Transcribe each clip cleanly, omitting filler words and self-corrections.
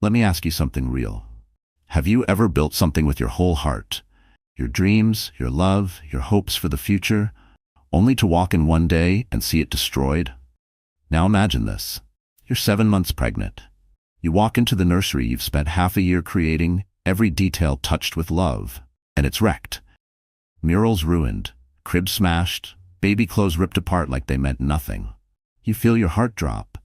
Let me ask you something real. Have you ever built something with your whole heart? Your dreams, your love, your hopes for the future, only to walk in one day and see it destroyed? Now imagine this. You're 7 months pregnant. You walk into the nursery you've spent half a year creating, every detail touched with love, and it's wrecked. Murals ruined, cribs smashed, baby clothes ripped apart like they meant nothing. You feel your heart drop,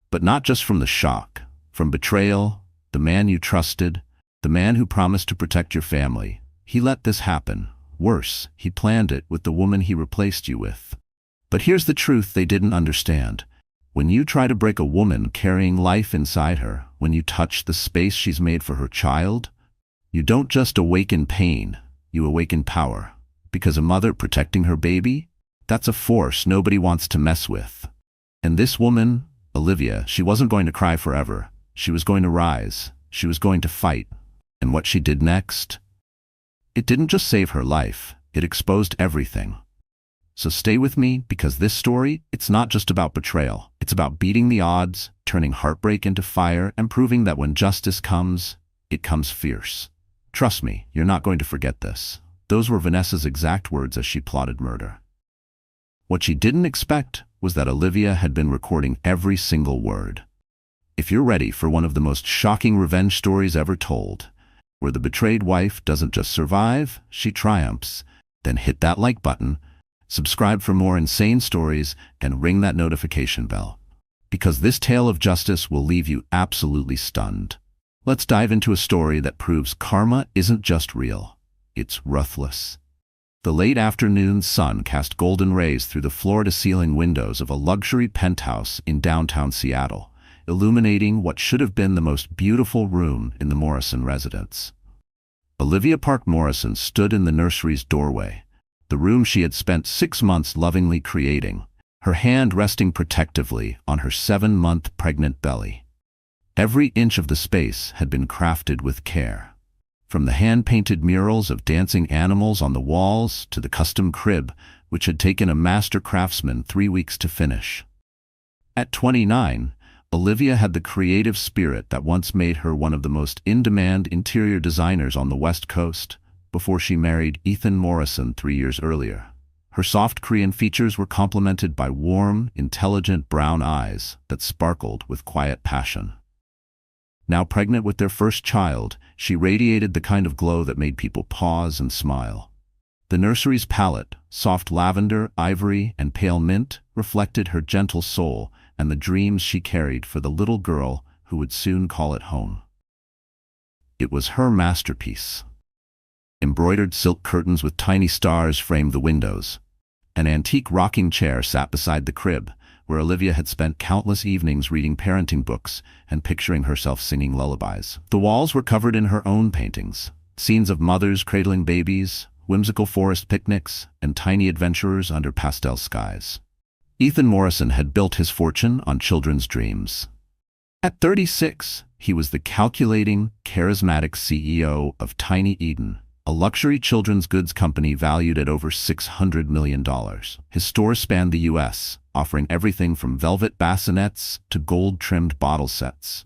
but not just from the shock, from betrayal, the man you trusted, the man who promised to protect your family. He let this happen. Worse, he planned it with the woman he replaced you with. But here's the truth they didn't understand. When you try to break a woman carrying life inside her, when you touch the space she's made for her child, you don't just awaken pain, you awaken power. Because a mother protecting her baby, that's a force nobody wants to mess with. And this woman, Olivia, she wasn't going to cry forever. She was going to rise. She was going to fight. And what she did next? It didn't just save her life, it exposed everything. So stay with me, because this story, it's not just about betrayal. It's about beating the odds, turning heartbreak into fire, and proving that when justice comes, it comes fierce. Trust me, you're not going to forget this. Those were Vanessa's exact words as she plotted murder. What she didn't expect was that Olivia had been recording every single word. If you're ready for one of the most shocking revenge stories ever told, where the betrayed wife doesn't just survive, she triumphs, then hit that like button, subscribe for more insane stories, and ring that notification bell. Because this tale of justice will leave you absolutely stunned. Let's dive into a story that proves karma isn't just real, it's ruthless. The late afternoon sun cast golden rays through the floor-to-ceiling windows of a luxury penthouse in downtown Seattle, illuminating what should have been the most beautiful room in the Morrison residence. Olivia Park Morrison stood in the nursery's doorway, the room she had spent 6 months lovingly creating, her hand resting protectively on her 7-month pregnant belly. Every inch of the space had been crafted with care. From the hand-painted murals of dancing animals on the walls to the custom crib, which had taken a master craftsman 3 weeks to finish. At 29, Olivia had the creative spirit that once made her one of the most in-demand interior designers on the West Coast, before she married Ethan Morrison 3 years earlier. Her soft Korean features were complemented by warm, intelligent brown eyes that sparkled with quiet passion. Now pregnant with their first child, she radiated the kind of glow that made people pause and smile. The nursery's palette, soft lavender, ivory, and pale mint, reflected her gentle soul and the dreams she carried for the little girl who would soon call it home. It was her masterpiece. Embroidered silk curtains with tiny stars framed the windows. An antique rocking chair sat beside the crib, where Olivia had spent countless evenings reading parenting books and picturing herself singing lullabies. The walls were covered in her own paintings, scenes of mothers cradling babies, whimsical forest picnics, and tiny adventurers under pastel skies. Ethan Morrison had built his fortune on children's dreams. At 36, he was the calculating, charismatic CEO of Tiny Eden, a luxury children's goods company valued at over $600 million. His stores spanned the U.S., offering everything from velvet bassinets to gold-trimmed bottle sets.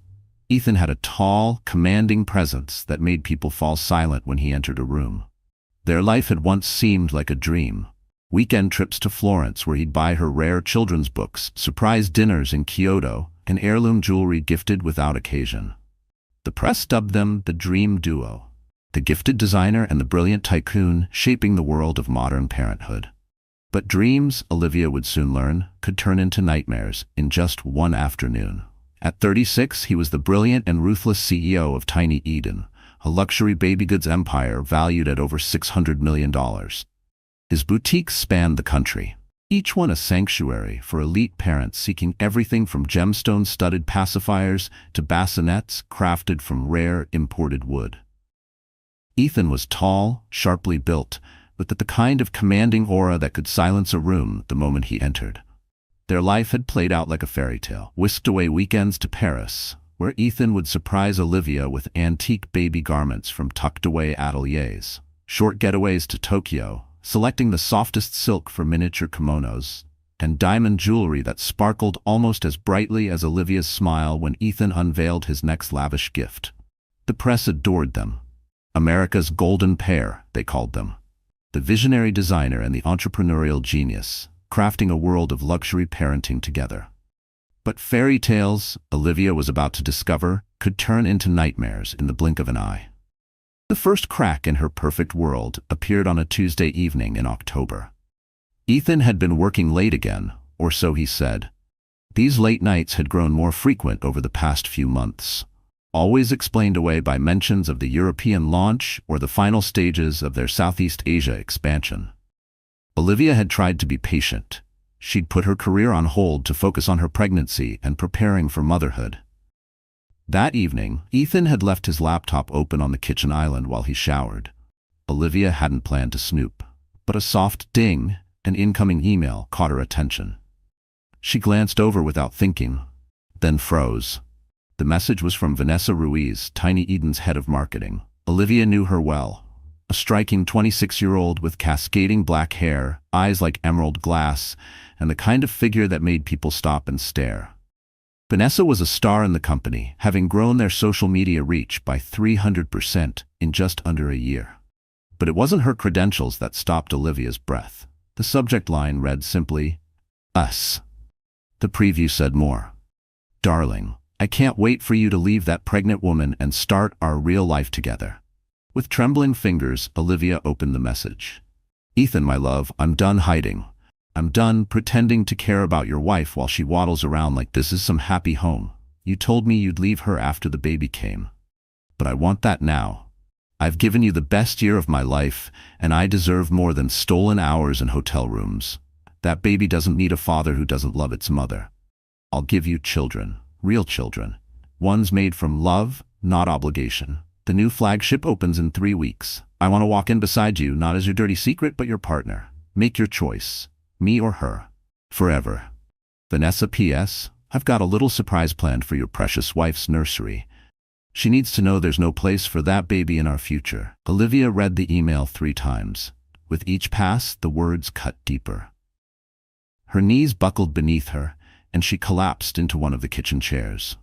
Ethan had a tall, commanding presence that made people fall silent when he entered a room. Their life had once seemed like a dream. Weekend trips to Florence where he'd buy her rare children's books, surprise dinners in Kyoto, and heirloom jewelry gifted without occasion. The press dubbed them the Dream Duo, the gifted designer and the brilliant tycoon shaping the world of modern parenthood. But dreams, Olivia would soon learn, could turn into nightmares in just one afternoon. At 36, he was the brilliant and ruthless CEO of Tiny Eden, a luxury baby goods empire valued at over $600 million. His boutiques spanned the country, each one a sanctuary for elite parents seeking everything from gemstone-studded pacifiers to bassinets crafted from rare imported wood. Ethan was tall, sharply built, with the kind of commanding aura that could silence a room the moment he entered. Their life had played out like a fairy tale, whisked away weekends to Paris, where Ethan would surprise Olivia with antique baby garments from tucked-away ateliers, short getaways to Tokyo, selecting the softest silk for miniature kimonos, and diamond jewelry that sparkled almost as brightly as Olivia's smile when Ethan unveiled his next lavish gift. The press adored them. America's golden pair, they called them. The visionary designer and the entrepreneurial genius, crafting a world of luxury parenting together. But fairy tales, Olivia was about to discover, could turn into nightmares in the blink of an eye. The first crack in her perfect world appeared on a Tuesday evening in October. Ethan had been working late again, or so he said. These late nights had grown more frequent over the past few months, always explained away by mentions of the European launch or the final stages of their Southeast Asia expansion. Olivia had tried to be patient. She'd put her career on hold to focus on her pregnancy and preparing for motherhood. That evening, Ethan had left his laptop open on the kitchen island while he showered. Olivia hadn't planned to snoop, but a soft ding, an incoming email, caught her attention. She glanced over without thinking, then froze. The message was from Vanessa Ruiz, Tiny Eden's head of marketing. Olivia knew her well. A striking 26-year-old with cascading black hair, eyes like emerald glass, and the kind of figure that made people stop and stare. Vanessa was a star in the company, having grown their social media reach by 300% in just under a year. But it wasn't her credentials that stopped Olivia's breath. The subject line read simply, "Us." The preview said more. "Darling, I can't wait for you to leave that pregnant woman and start our real life together." With trembling fingers, Olivia opened the message. "Ethan, my love, I'm done hiding. I'm done pretending to care about your wife while she waddles around like this is some happy home. You told me you'd leave her after the baby came. But I want that now. I've given you the best year of my life, and I deserve more than stolen hours in hotel rooms. That baby doesn't need a father who doesn't love its mother. I'll give you children, real children. Ones made from love, not obligation. The new flagship opens in 3 weeks. I want to walk in beside you, not as your dirty secret, but your partner. Make your choice. Me or her. Forever. Vanessa P.S. I've got a little surprise planned for your precious wife's nursery. She needs to know there's no place for that baby in our future." Olivia read the email 3 times. With each pass, the words cut deeper. Her knees buckled beneath her, and she collapsed into one of the kitchen chairs.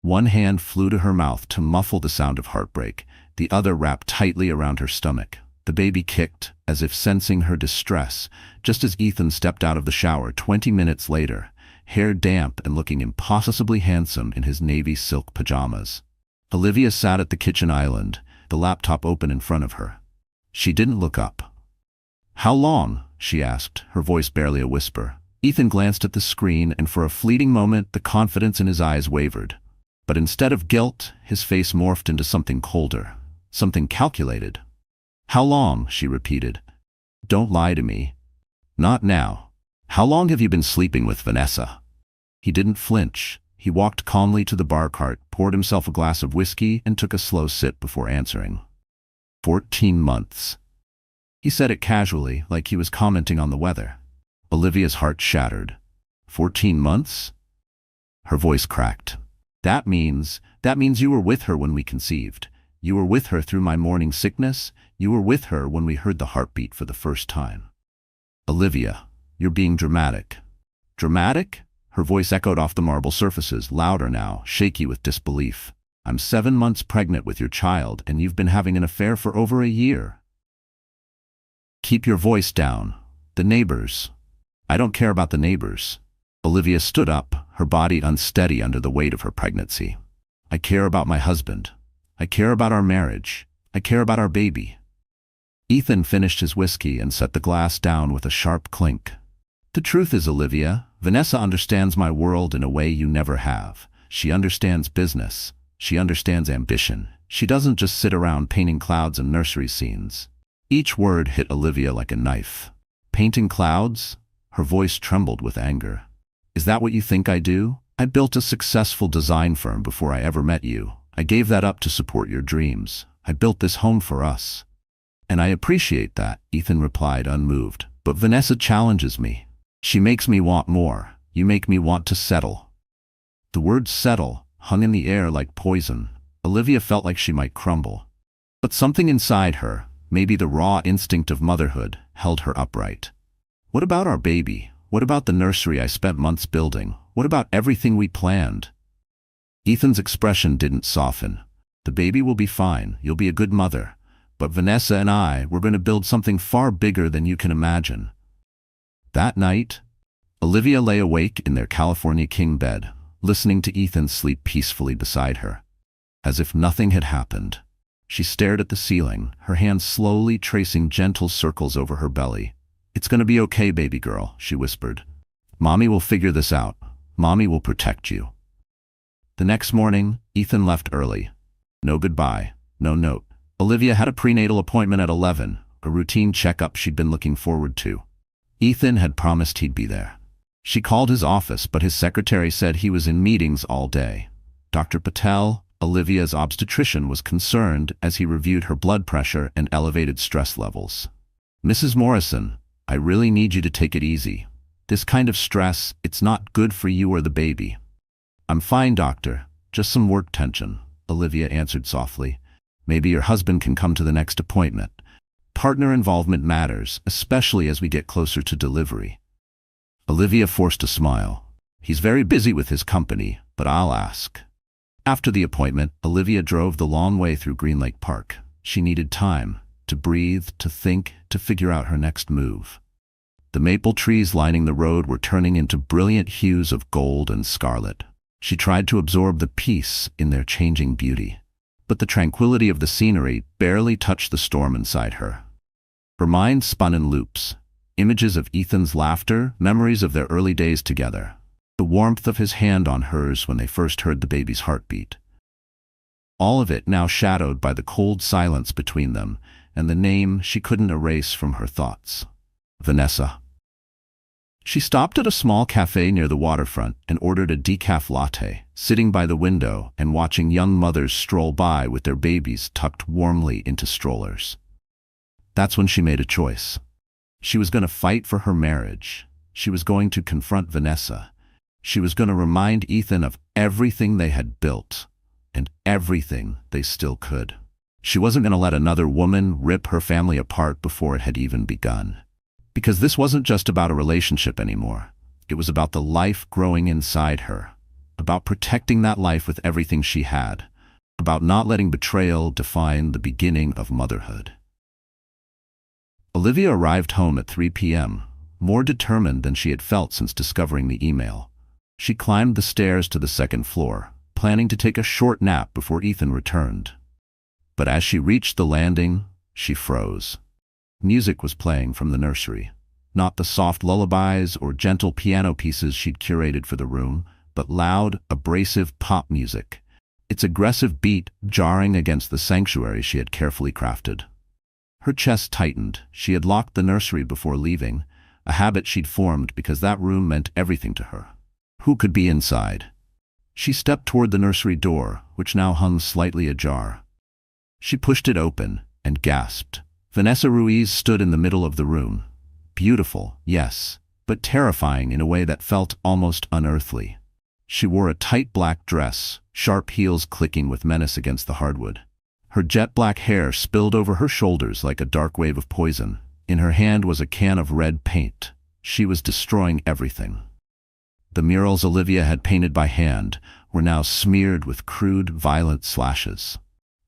One hand flew to her mouth to muffle the sound of heartbreak, the other wrapped tightly around her stomach. The baby kicked, as if sensing her distress, just as Ethan stepped out of the shower 20 minutes later, hair damp and looking impossibly handsome in his navy silk pajamas. Olivia sat at the kitchen island, the laptop open in front of her. She didn't look up. "How long?" she asked, her voice barely a whisper. Ethan glanced at the screen, and for a fleeting moment the confidence in his eyes wavered. But instead of guilt, his face morphed into something colder, something calculated. "How long?" she repeated. "Don't lie to me." "Not now." "How long have you been sleeping with Vanessa?" He didn't flinch. He walked calmly to the bar cart, poured himself a glass of whiskey, and took a slow sip before answering. 14 months. He said it casually, like he was commenting on the weather. Olivia's heart shattered. 14 months? Her voice cracked. That means you were with her when we conceived. You were with her through my morning sickness. You were with her when we heard the heartbeat for the first time." "Olivia, you're being dramatic." "Dramatic?" Her voice echoed off the marble surfaces, louder now, shaky with disbelief. "I'm 7 months pregnant with your child, and you've been having an affair for over a year." "Keep your voice down. The neighbors." "I don't care about the neighbors." Olivia stood up, her body unsteady under the weight of her pregnancy. "I care about my husband. I care about our marriage. I care about our baby." Ethan finished his whiskey and set the glass down with a sharp clink. "The truth is, Olivia, Vanessa understands my world in a way you never have. She understands business. She understands ambition. She doesn't just sit around painting clouds and nursery scenes." Each word hit Olivia like a knife. "Painting clouds?" Her voice trembled with anger. "Is that what you think I do? I built a successful design firm before I ever met you. I gave that up to support your dreams. I built this home for us." "And I appreciate that," Ethan replied, unmoved. "But Vanessa challenges me. She makes me want more. You make me want to settle." The word settle hung in the air like poison. Olivia felt like she might crumble. But something inside her, maybe the raw instinct of motherhood, held her upright. "What about our baby? What about the nursery I spent months building? What about everything we planned? Ethan's expression didn't soften. The baby will be fine. You'll be a good mother. But Vanessa and I, we're going to build something far bigger than you can imagine. That night, Olivia lay awake in their California king bed, listening to Ethan sleep peacefully beside her. As if nothing had happened, she stared at the ceiling, her hands slowly tracing gentle circles over her belly. "It's going to be okay, baby girl," she whispered. "Mommy will figure this out. Mommy will protect you." The next morning, Ethan left early. No goodbye, no note. Olivia had a prenatal appointment at 11, a routine checkup she'd been looking forward to. Ethan had promised he'd be there. She called his office, but his secretary said he was in meetings all day. Dr. Patel, Olivia's obstetrician, was concerned as he reviewed her blood pressure and elevated stress levels. "Mrs. Morrison, I really need you to take it easy. This kind of stress, it's not good for you or the baby." "I'm fine, doctor. Just some work tension," Olivia answered softly. "Maybe your husband can come to the next appointment. Partner involvement matters, especially as we get closer to delivery." Olivia forced a smile. "He's very busy with his company, but I'll ask." After the appointment, Olivia drove the long way through Green Lake Park. She needed time to breathe, to think, to figure out her next move. The maple trees lining the road were turning into brilliant hues of gold and scarlet. She tried to absorb the peace in their changing beauty, but the tranquility of the scenery barely touched the storm inside her. Her mind spun in loops. Images of Ethan's laughter, memories of their early days together, the warmth of his hand on hers when they first heard the baby's heartbeat. All of it now shadowed by the cold silence between them and the name she couldn't erase from her thoughts: Vanessa. She stopped at a small cafe near the waterfront and ordered a decaf latte, sitting by the window and watching young mothers stroll by with their babies tucked warmly into strollers. That's when she made a choice. She was going to fight for her marriage. She was going to confront Vanessa. She was going to remind Ethan of everything they had built and everything they still could. She wasn't going to let another woman rip her family apart before it had even begun. Because this wasn't just about a relationship anymore. It was about the life growing inside her, about protecting that life with everything she had, about not letting betrayal define the beginning of motherhood. Olivia arrived home at 3 p.m., more determined than she had felt since discovering the email. She climbed the stairs to the second floor, planning to take a short nap before Ethan returned. But as she reached the landing, she froze. Music was playing from the nursery. Not the soft lullabies or gentle piano pieces she'd curated for the room, but loud, abrasive pop music, its aggressive beat jarring against the sanctuary she had carefully crafted. Her chest tightened. She had locked the nursery before leaving, a habit she'd formed because that room meant everything to her. Who could be inside? She stepped toward the nursery door, which now hung slightly ajar. She pushed it open and gasped. Vanessa Ruiz stood in the middle of the room. Beautiful, yes, but terrifying in a way that felt almost unearthly. She wore a tight black dress, sharp heels clicking with menace against the hardwood. Her jet black hair spilled over her shoulders like a dark wave of poison. In her hand was a can of red paint. She was destroying everything. The murals Olivia had painted by hand were now smeared with crude, violent slashes.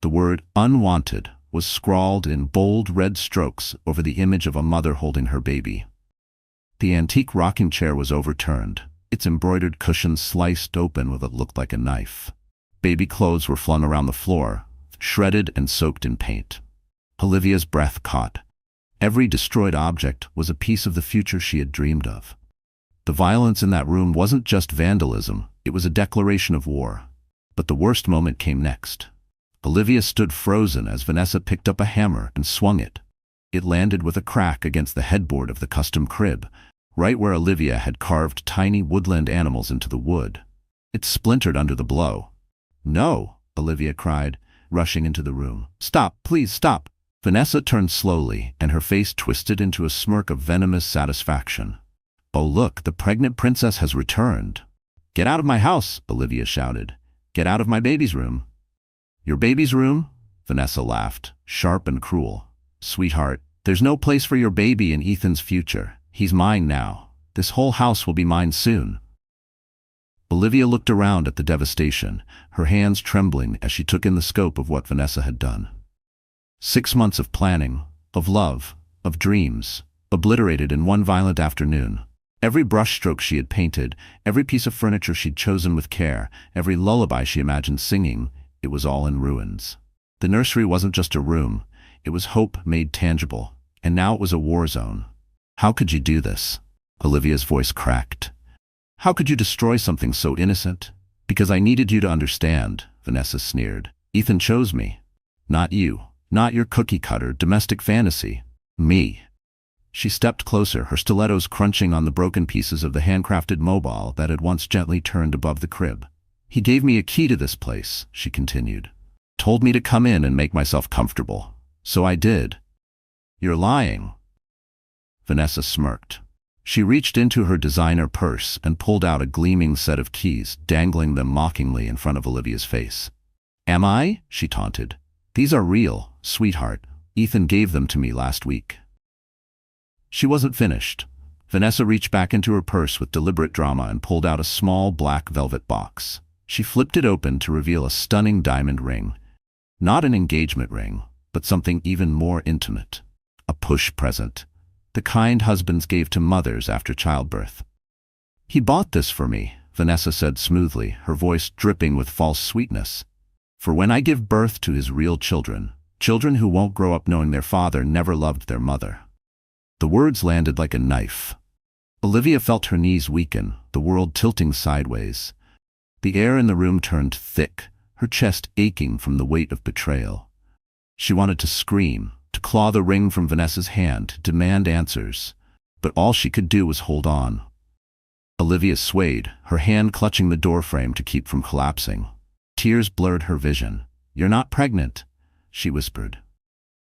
The word "unwanted" was scrawled in bold red strokes over the image of a mother holding her baby. The antique rocking chair was overturned, its embroidered cushions sliced open with what looked like a knife. Baby clothes were flung around the floor, shredded and soaked in paint. Olivia's breath caught. Every destroyed object was a piece of the future she had dreamed of. The violence in that room wasn't just vandalism, it was a declaration of war. But the worst moment came next. Olivia stood frozen as Vanessa picked up a hammer and swung it. It landed with a crack against the headboard of the custom crib, right where Olivia had carved tiny woodland animals into the wood. It splintered under the blow. "No!" Olivia cried, rushing into the room. "Stop, please stop!" Vanessa turned slowly, and her face twisted into a smirk of venomous satisfaction. "Oh look, the pregnant princess has returned." "Get out of my house!" Olivia shouted. "Get out of my baby's room." "Your baby's room?" Vanessa laughed, sharp and cruel. "Sweetheart, there's no place for your baby in Ethan's future. He's mine now. This whole house will be mine soon." Olivia looked around at the devastation, her hands trembling as she took in the scope of what Vanessa had done. 6 months of planning, of love, of dreams, obliterated in one violent afternoon. Every brushstroke she had painted, every piece of furniture she'd chosen with care, every lullaby she imagined singing, it was all in ruins. The nursery wasn't just a room, it was hope made tangible, and now it was a war zone. "How could you do this?" Olivia's voice cracked. "How could you destroy something so innocent?" "Because I needed you to understand," Vanessa sneered. "Ethan chose me. Not you. Not your cookie-cutter domestic fantasy. Me." She stepped closer, her stilettos crunching on the broken pieces of the handcrafted mobile that had once gently turned above the crib. "He gave me a key to this place," she continued. "Told me to come in and make myself comfortable. So I did." "You're lying." Vanessa smirked. She reached into her designer purse and pulled out a gleaming set of keys, dangling them mockingly in front of Olivia's face. "Am I?" she taunted. "These are real, sweetheart. Ethan gave them to me last week." She wasn't finished. Vanessa reached back into her purse with deliberate drama and pulled out a small black velvet box. She flipped it open to reveal a stunning diamond ring. Not an engagement ring, but something even more intimate. A push present. The kind husbands gave to mothers after childbirth. "He bought this for me," Vanessa said smoothly, her voice dripping with false sweetness. "For when I give birth to his real children, children who won't grow up knowing their father never loved their mother." The words landed like a knife. Olivia felt her knees weaken, the world tilting sideways. The air in the room turned thick, her chest aching from the weight of betrayal. She wanted to scream, to claw the ring from Vanessa's hand, to demand answers, but all she could do was hold on. Olivia swayed, her hand clutching the doorframe to keep from collapsing. Tears blurred her vision. "You're not pregnant," she whispered.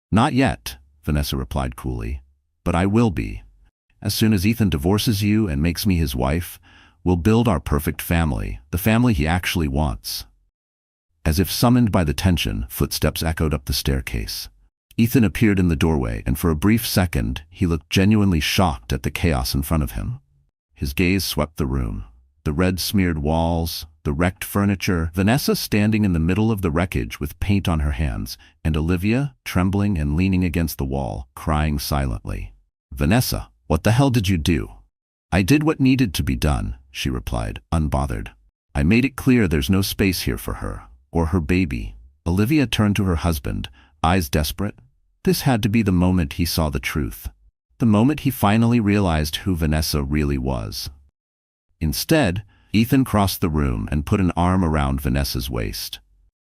"Not yet," Vanessa replied coolly. "But I will be. As soon as Ethan divorces you and makes me his wife, we'll build our perfect family, the family he actually wants." As if summoned by the tension, footsteps echoed up the staircase. Ethan appeared in the doorway, and for a brief second, he looked genuinely shocked at the chaos in front of him. His gaze swept the room. The red-smeared walls, the wrecked furniture, Vanessa standing in the middle of the wreckage with paint on her hands, and Olivia, trembling and leaning against the wall, crying silently. "Vanessa, what the hell did you do?" "I did what needed to be done," she replied, unbothered. "I made it clear there's no space here for her, or her baby." Olivia turned to her husband, eyes desperate. This had to be the moment he saw the truth. The moment he finally realized who Vanessa really was. Instead, Ethan crossed the room and put an arm around Vanessa's waist.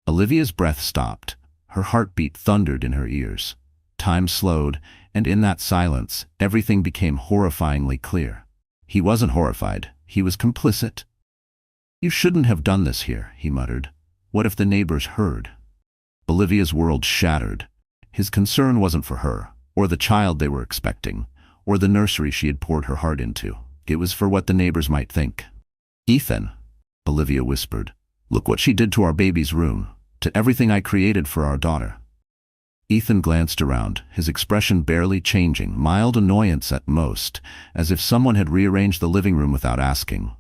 Olivia's breath stopped. Her heartbeat thundered in her ears. Time slowed, and in that silence, everything became horrifyingly clear. He wasn't horrified. He was complicit. "You shouldn't have done this here," he muttered. "What if the neighbors heard?" Olivia's world shattered. His concern wasn't for her, or the child they were expecting, or the nursery she had poured her heart into. It was for what the neighbors might think. "Ethan," Olivia whispered, "look what she did to our baby's room, to everything I created for our daughter." Ethan glanced around, his expression barely changing, mild annoyance at most, as if someone had rearranged the living room without asking.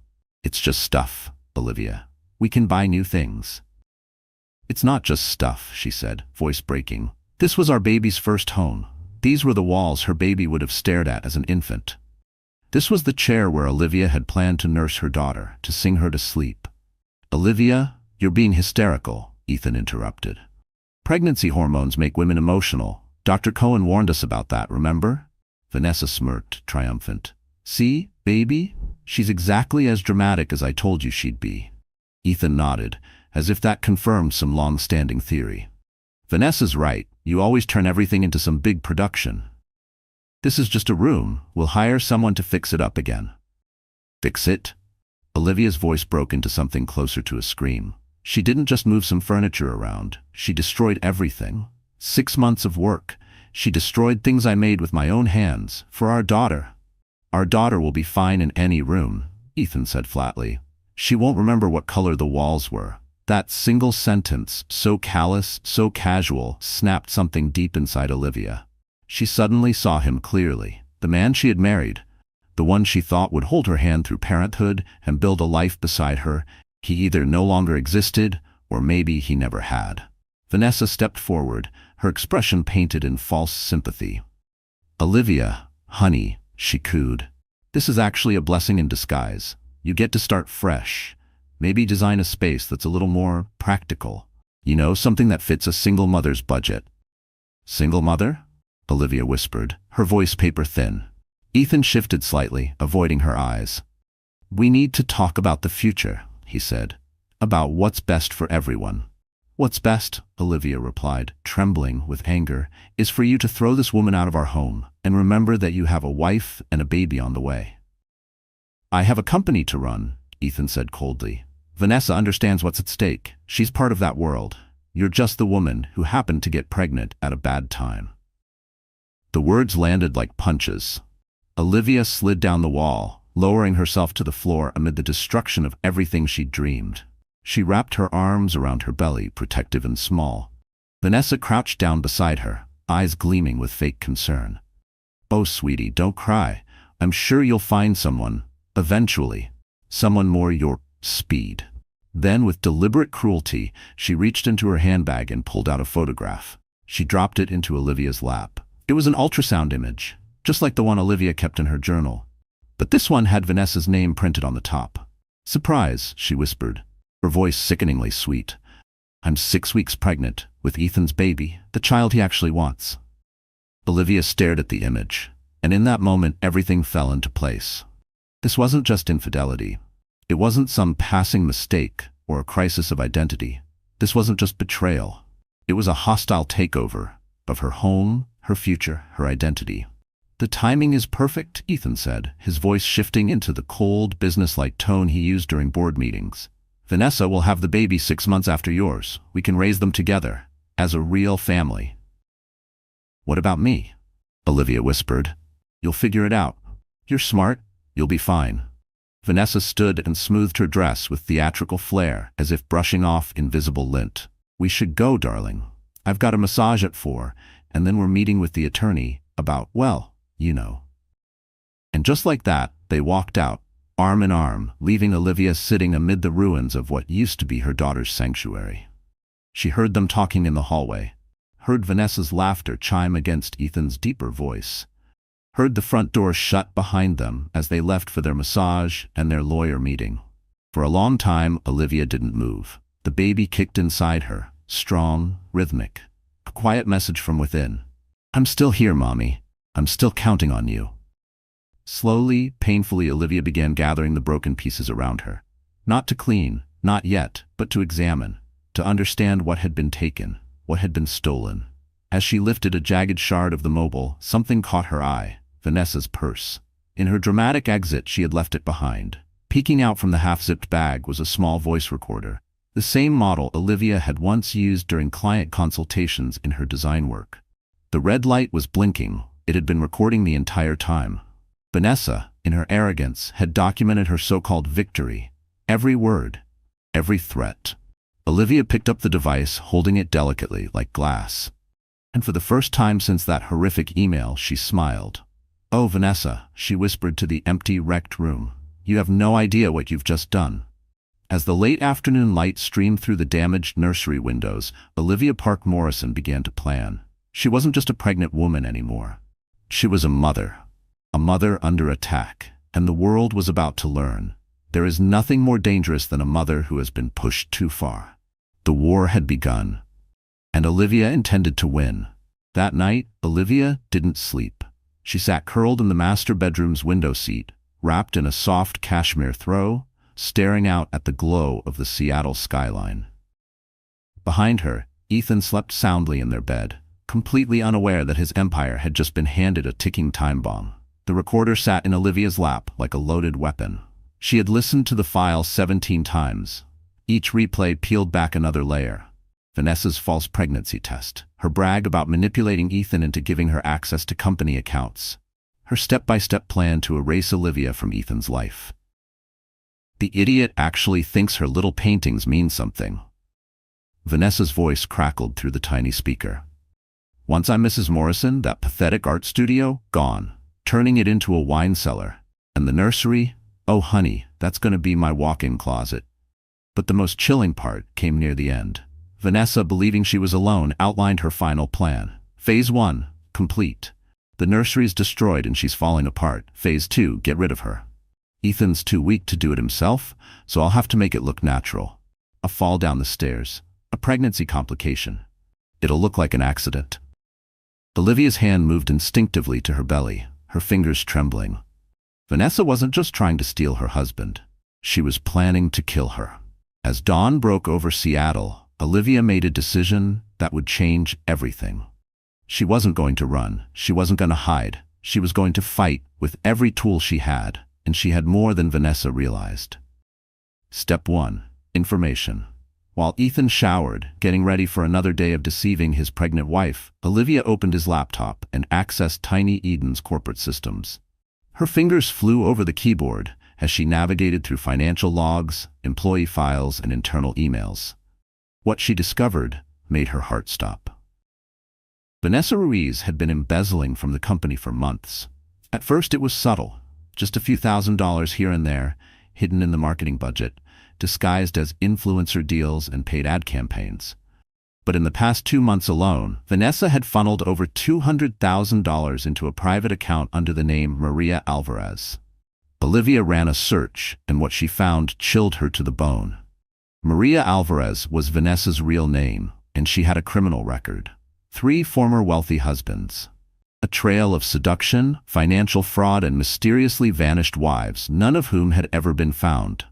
"It's just stuff, Olivia. We can buy new things." "It's not just stuff," she said, voice breaking. "This was our baby's first home. These were the walls her baby would have stared at as an infant. This was the chair where Olivia had planned to nurse her daughter, to sing her to sleep." "Olivia, you're being hysterical," Ethan interrupted. "Pregnancy hormones make women emotional. Dr. Cohen warned us about that, remember?" Vanessa smirked, triumphant. "See, baby? She's exactly as dramatic as I told you she'd be." Ethan nodded, as if that confirmed some long-standing theory. "Vanessa's right. You always turn everything into some big production. This is just a room. We'll hire someone to fix it up again." "Fix it?" Olivia's voice broke into something closer to a scream. "She didn't just move some furniture around. She destroyed everything. 6 months of work. She destroyed things I made with my own hands, for our daughter." "Our daughter will be fine in any room," Ethan said flatly. "She won't remember what color the walls were." That single sentence, so callous, so casual, snapped something deep inside Olivia. She suddenly saw him clearly. The man she had married, The one she thought would hold her hand through parenthood and build a life beside her. He either no longer existed, or maybe he never had. Vanessa stepped forward, her expression painted in false sympathy. "Olivia, honey," she cooed. "This is actually a blessing in disguise. You get to start fresh. Maybe design a space that's a little more practical. You know, something that fits a single mother's budget." "Single mother?" Olivia whispered, her voice paper thin. Ethan shifted slightly, avoiding her eyes. "We need to talk about the future," he said. "About what's best for everyone." "What's best," Olivia replied, trembling with anger, "is for you to throw this woman out of our home, and remember that you have a wife and a baby on the way." "I have a company to run," Ethan said coldly. "Vanessa understands what's at stake. She's part of that world. You're just the woman who happened to get pregnant at a bad time." The words landed like punches. Olivia slid down the wall, lowering herself to the floor amid the destruction of everything she'd dreamed. She wrapped her arms around her belly, protective and small. Vanessa crouched down beside her, eyes gleaming with fake concern. "Oh, sweetie, don't cry. I'm sure you'll find someone, eventually. Someone more your speed." Then, with deliberate cruelty, she reached into her handbag and pulled out a photograph. She dropped it into Olivia's lap. It was an ultrasound image, just like the one Olivia kept in her journal. But this one had Vanessa's name printed on the top. "Surprise," she whispered, her voice sickeningly sweet. "I'm 6 weeks pregnant, with Ethan's baby, the child he actually wants." Olivia stared at the image, and in that moment everything fell into place. This wasn't just infidelity. It wasn't some passing mistake or a crisis of identity. This wasn't just betrayal. It was a hostile takeover of her home, her future, her identity. "The timing is perfect," Ethan said, his voice shifting into the cold, businesslike tone he used during board meetings. "Vanessa will have the baby 6 months after yours. We can raise them together, as a real family." "What about me?" Olivia whispered. "You'll figure it out. You're smart. You'll be fine." Vanessa stood and smoothed her dress with theatrical flair, as if brushing off invisible lint. "We should go, darling. I've got a massage at 4, and then we're meeting with the attorney about, well, you know." And just like that, they walked out, arm in arm, leaving Olivia sitting amid the ruins of what used to be her daughter's sanctuary. She heard them talking in the hallway, heard Vanessa's laughter chime against Ethan's deeper voice, heard the front door shut behind them as they left for their massage and their lawyer meeting. For a long time, Olivia didn't move. The baby kicked inside her, strong, rhythmic, a quiet message from within. "I'm still here, Mommy. I'm still counting on you." Slowly, painfully, Olivia began gathering the broken pieces around her. Not to clean, not yet, but to examine, to understand what had been taken, what had been stolen. As she lifted a jagged shard of the mobile, something caught her eye: Vanessa's purse. In her dramatic exit, she had left it behind. Peeking out from the half-zipped bag was a small voice recorder, the same model Olivia had once used during client consultations in her design work. The red light was blinking. It had been recording the entire time. Vanessa, in her arrogance, had documented her so-called victory. Every word, every threat. Olivia picked up the device, holding it delicately, like glass. And for the first time since that horrific email, she smiled. "Oh, Vanessa," she whispered to the empty, wrecked room. "You have no idea what you've just done." As the late afternoon light streamed through the damaged nursery windows, Olivia Park Morrison began to plan. She wasn't just a pregnant woman anymore. She was a mother under attack, and the world was about to learn. There is nothing more dangerous than a mother who has been pushed too far. The war had begun, and Olivia intended to win. That night, Olivia didn't sleep. She sat curled in the master bedroom's window seat, wrapped in a soft cashmere throw, staring out at the glow of the Seattle skyline. Behind her, Ethan slept soundly in their bed, completely unaware that his empire had just been handed a ticking time bomb. The recorder sat in Olivia's lap like a loaded weapon. She had listened to the file 17 times. Each replay peeled back another layer. Vanessa's false pregnancy test, her brag about manipulating Ethan into giving her access to company accounts, her step-by-step plan to erase Olivia from Ethan's life. "The idiot actually thinks her little paintings mean something." Vanessa's voice crackled through the tiny speaker. "Once I'm Mrs. Morrison, that pathetic art studio, gone, turning it into a wine cellar. And the nursery? Oh honey, that's going to be my walk-in closet. But the most chilling part came near the end. Vanessa, believing she was alone, outlined her final plan. Phase 1, complete. The nursery's destroyed and she's falling apart. Phase 2, get rid of her. Ethan's too weak to do it himself, so I'll have to make it look natural. A fall down the stairs. A pregnancy complication. It'll look like an accident. Olivia's hand moved instinctively to her belly, her fingers trembling. Vanessa wasn't just trying to steal her husband. She was planning to kill her. As dawn broke over Seattle, Olivia made a decision that would change everything. She wasn't going to run. She wasn't going to hide. She was going to fight with every tool she had, and she had more than Vanessa realized. Step 1. Information. While Ethan showered, getting ready for another day of deceiving his pregnant wife, Olivia opened his laptop and accessed Tiny Eden's corporate systems. Her fingers flew over the keyboard as she navigated through financial logs, employee files, and internal emails. What she discovered made her heart stop. Vanessa Ruiz had been embezzling from the company for months. At first it was subtle, just a few $1,000s here and there, hidden in the marketing budget, disguised as influencer deals and paid ad campaigns. But in the past 2 months alone, Vanessa had funneled over $200,000 into a private account under the name Maria Alvarez. Olivia ran a search, and what she found chilled her to the bone. Maria Alvarez was Vanessa's real name, and she had a criminal record. 3 former wealthy husbands. A trail of seduction, financial fraud, and mysteriously vanished wives, none of whom had ever been found.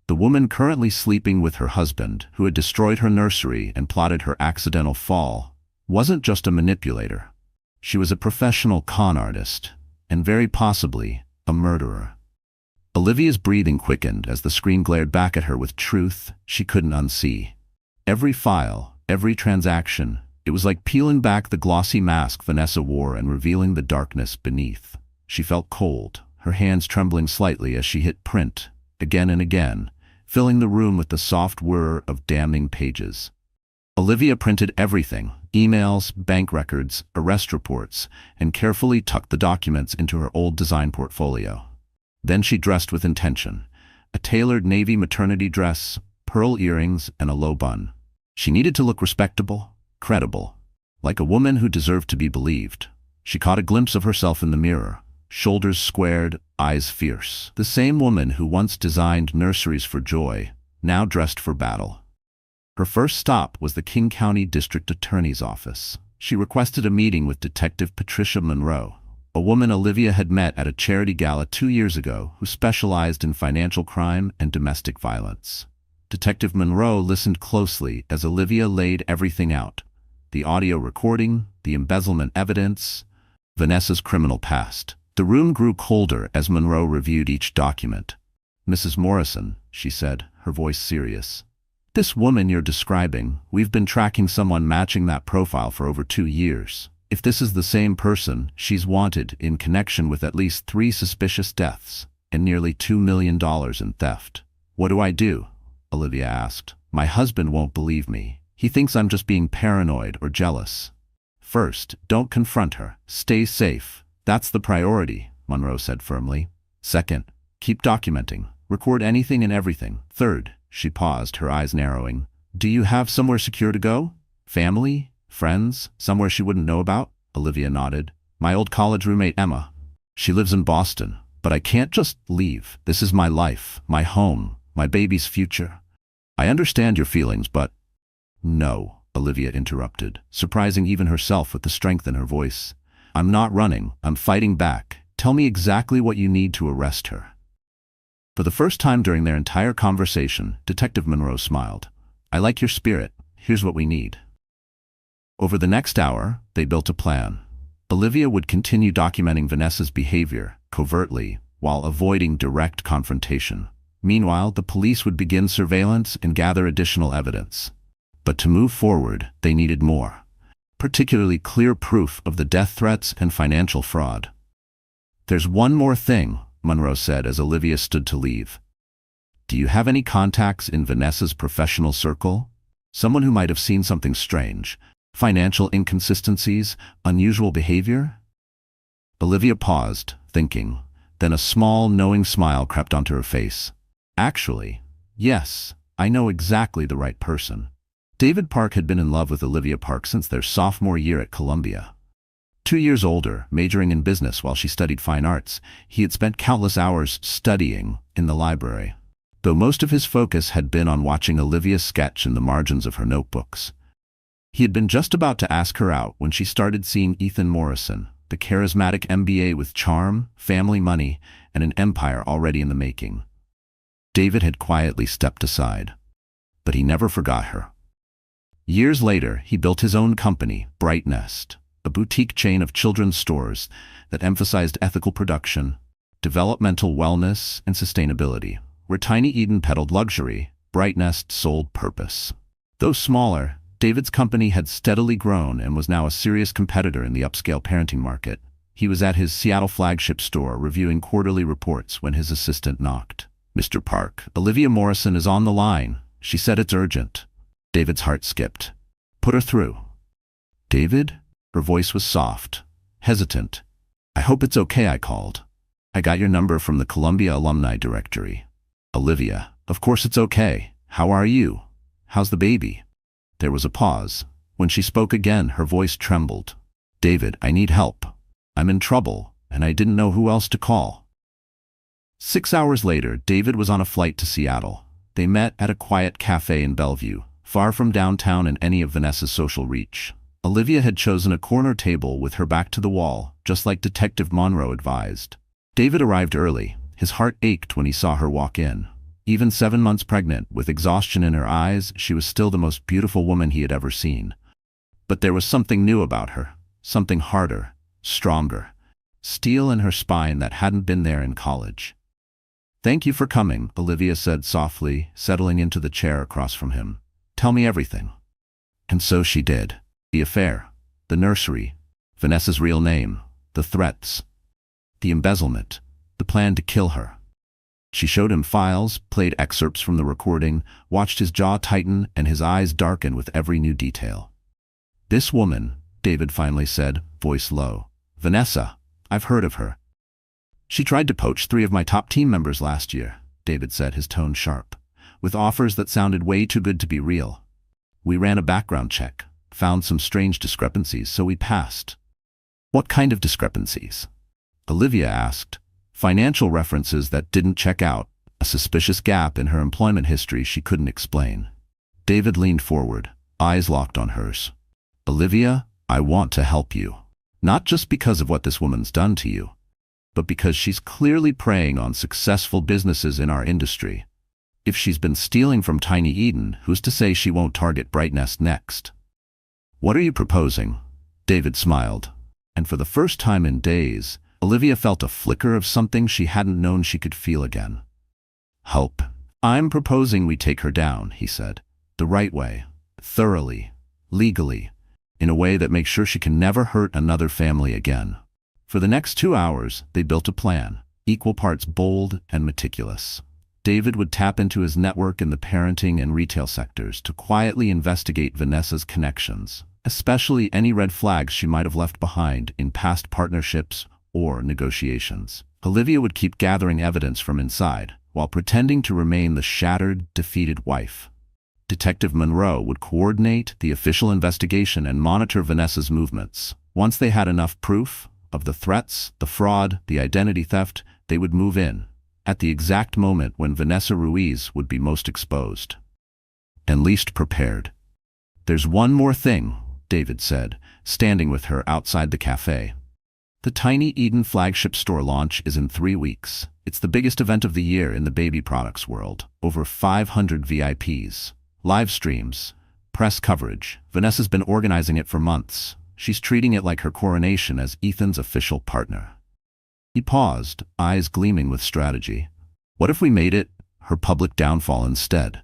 The woman currently sleeping with her husband, who had destroyed her nursery and plotted her accidental fall, wasn't just a manipulator. She was a professional con artist, and very possibly a murderer. Olivia's breathing quickened as the screen glared back at her with truth she couldn't unsee. Every file, every transaction, it was like peeling back the glossy mask Vanessa wore and revealing the darkness beneath. She felt cold, her hands trembling slightly as she hit print, again and again, filling the room with the soft whir of damning pages. Olivia printed everything, emails, bank records, arrest reports, and carefully tucked the documents into her old design portfolio. Then she dressed with intention, a tailored navy maternity dress, pearl earrings, and a low bun. She needed to look respectable, credible, like a woman who deserved to be believed. She caught a glimpse of herself in the mirror, shoulders squared, eyes fierce. The same woman who once designed nurseries for joy, now dressed for battle. Her first stop was the King County District Attorney's office. She requested a meeting with Detective Patricia Monroe, a woman Olivia had met at a charity gala 2 years ago who specialized in financial crime and domestic violence. Detective Monroe listened closely as Olivia laid everything out: the audio recording, the embezzlement evidence, Vanessa's criminal past. The room grew colder as Monroe reviewed each document. "Mrs. Morrison," she said, her voice serious. "This woman you're describing, we've been tracking someone matching that profile for over 2 years. If this is the same person, she's wanted in connection with at least 3 suspicious deaths and nearly $2 million in theft." "What do I do?" Olivia asked. "My husband won't believe me. He thinks I'm just being paranoid or jealous." "First, don't confront her. Stay safe. That's the priority," Monroe said firmly. "Second, keep documenting. Record anything and everything. Third," she paused, her eyes narrowing, "do you have somewhere secure to go? Family? Friends? Somewhere she wouldn't know about?" Olivia nodded. "My old college roommate Emma. She lives in Boston. But I can't just leave. This is my life, my home, my baby's future. I understand your feelings, but—" "No," Olivia interrupted, surprising even herself with the strength in her voice. "I'm not running. I'm fighting back. Tell me exactly what you need to arrest her." For the first time during their entire conversation, Detective Monroe smiled. "I like your spirit. Here's what we need." Over the next hour, they built a plan. Olivia would continue documenting Vanessa's behavior, covertly, while avoiding direct confrontation. Meanwhile, the police would begin surveillance and gather additional evidence. But to move forward, they needed more, particularly clear proof of the death threats and financial fraud. "There's one more thing," Monroe said as Olivia stood to leave. "Do you have any contacts in Vanessa's professional circle? Someone who might have seen something strange, financial inconsistencies, unusual behavior?" Olivia paused, thinking. Then a small, knowing smile crept onto her face. Actually, yes, I know exactly the right person. David Park had been in love with Olivia Park since their sophomore year at Columbia. 2 years older, majoring in business while she studied fine arts, he had spent countless hours studying in the library. Though most of his focus had been on watching Olivia sketch in the margins of her notebooks. He had been just about to ask her out when she started seeing Ethan Morrison, the charismatic MBA with charm, family money, and an empire already in the making. David had quietly stepped aside. But he never forgot her. Years later, he built his own company, Bright Nest, a boutique chain of children's stores that emphasized ethical production, developmental wellness, and sustainability. Where Tiny Eden peddled luxury, Bright Nest sold purpose. Though smaller, David's company had steadily grown and was now a serious competitor in the upscale parenting market. He was at his Seattle flagship store reviewing quarterly reports when his assistant knocked. "Mr. Park, Olivia Morrison is on the line. She said it's urgent." David's heart skipped. "Put her through." "David?" Her voice was soft, hesitant. "I hope it's okay," I called. "I got your number from the Columbia alumni directory." "Olivia, of course it's okay. How are you? How's the baby?" There was a pause. When she spoke again, her voice trembled. "David, I need help. I'm in trouble, and I didn't know who else to call." 6 hours later, David was on a flight to Seattle. They met at a quiet cafe in Bellevue, far from downtown and any of Vanessa's social reach. Olivia had chosen a corner table with her back to the wall, just like Detective Monroe advised. David arrived early. His heart ached when he saw her walk in. Even 7 months pregnant, with exhaustion in her eyes, she was still the most beautiful woman he had ever seen. But there was something new about her, something harder, stronger, steel in her spine that hadn't been there in college. "Thank you for coming," Olivia said softly, settling into the chair across from him. "Tell me everything." And so she did. The affair, the nursery, Vanessa's real name, the threats, the embezzlement, the plan to kill her. She showed him files, played excerpts from the recording, watched his jaw tighten and his eyes darken with every new detail. "This woman," David finally said, voice low. "Vanessa, I've heard of her. She tried to poach 3 of my top team members last year," David said, his tone sharp, "with offers that sounded way too good to be real. We ran a background check, found some strange discrepancies, so we passed." "What kind of discrepancies?" Olivia asked. "Financial references that didn't check out, a suspicious gap in her employment history she couldn't explain." David leaned forward, eyes locked on hers. "Olivia, I want to help you. Not just because of what this woman's done to you, but because she's clearly preying on successful businesses in our industry. If she's been stealing from Tiny Eden, who's to say she won't target Bright Nest next?" "What are you proposing?" David smiled. And for the first time in days, Olivia felt a flicker of something she hadn't known she could feel again. "Help. I'm proposing we take her down," he said. "The right way. Thoroughly. Legally. In a way that makes sure she can never hurt another family again." For the next 2 hours, they built a plan, equal parts bold and meticulous. David would tap into his network in the parenting and retail sectors to quietly investigate Vanessa's connections, especially any red flags she might have left behind in past partnerships or negotiations. Olivia would keep gathering evidence from inside, while pretending to remain the shattered, defeated wife. Detective Monroe would coordinate the official investigation and monitor Vanessa's movements. Once they had enough proof of the threats, the fraud, the identity theft, they would move in, at the exact moment when Vanessa Ruiz would be most exposed and least prepared. "There's one more thing," David said, standing with her outside the cafe. "The Tiny Eden flagship store launch is in 3 weeks. It's the biggest event of the year in the baby products world. Over 500 VIPs, live streams, press coverage. Vanessa's been organizing it for months. She's treating it like her coronation as Ethan's official partner." He paused, eyes gleaming with strategy. "What if we made it her public downfall instead?"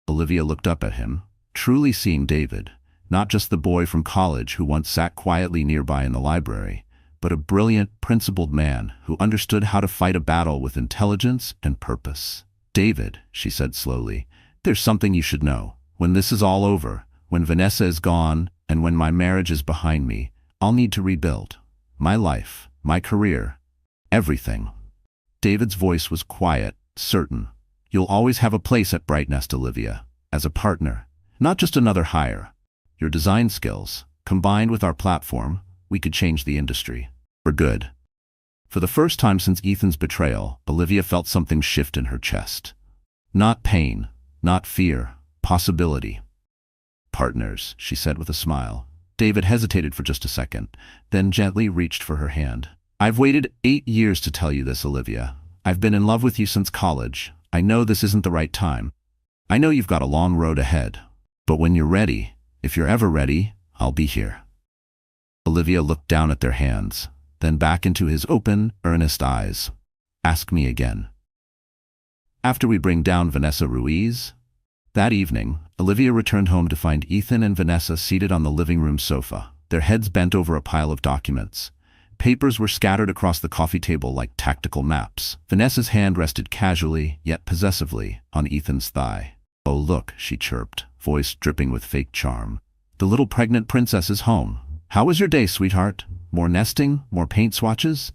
Olivia looked up at him, truly seeing David, not just the boy from college who once sat quietly nearby in the library, but a brilliant, principled man who understood how to fight a battle with intelligence and purpose. "David," she said slowly, "there's something you should know. When this is all over, when Vanessa is gone, and when my marriage is behind me, I'll need to rebuild. My life, my career, everything. David's voice was quiet, certain. "You'll always have a place at Bright Nest, Olivia, as a partner, not just another hire. Your design skills, combined with our platform, we could change the industry. For good." For the first time since Ethan's betrayal, Olivia felt something shift in her chest. Not pain, not fear, possibility. "Partners," she said with a smile. David hesitated for just a second, then gently reached for her hand. "I've waited 8 years to tell you this, Olivia. I've been in love with you since college. I know this isn't the right time. I know you've got a long road ahead. But when you're ready, if you're ever ready, I'll be here." Olivia looked down at their hands, then back into his open, earnest eyes. "Ask me again." After we bring down Vanessa Ruiz? That evening, Olivia returned home to find Ethan and Vanessa seated on the living room sofa, their heads bent over a pile of documents. Papers were scattered across the coffee table like tactical maps. Vanessa's hand rested casually, yet possessively, on Ethan's thigh. "Oh look," she chirped, voice dripping with fake charm. "The little pregnant princess is home. How was your day, sweetheart? More nesting? More paint swatches?"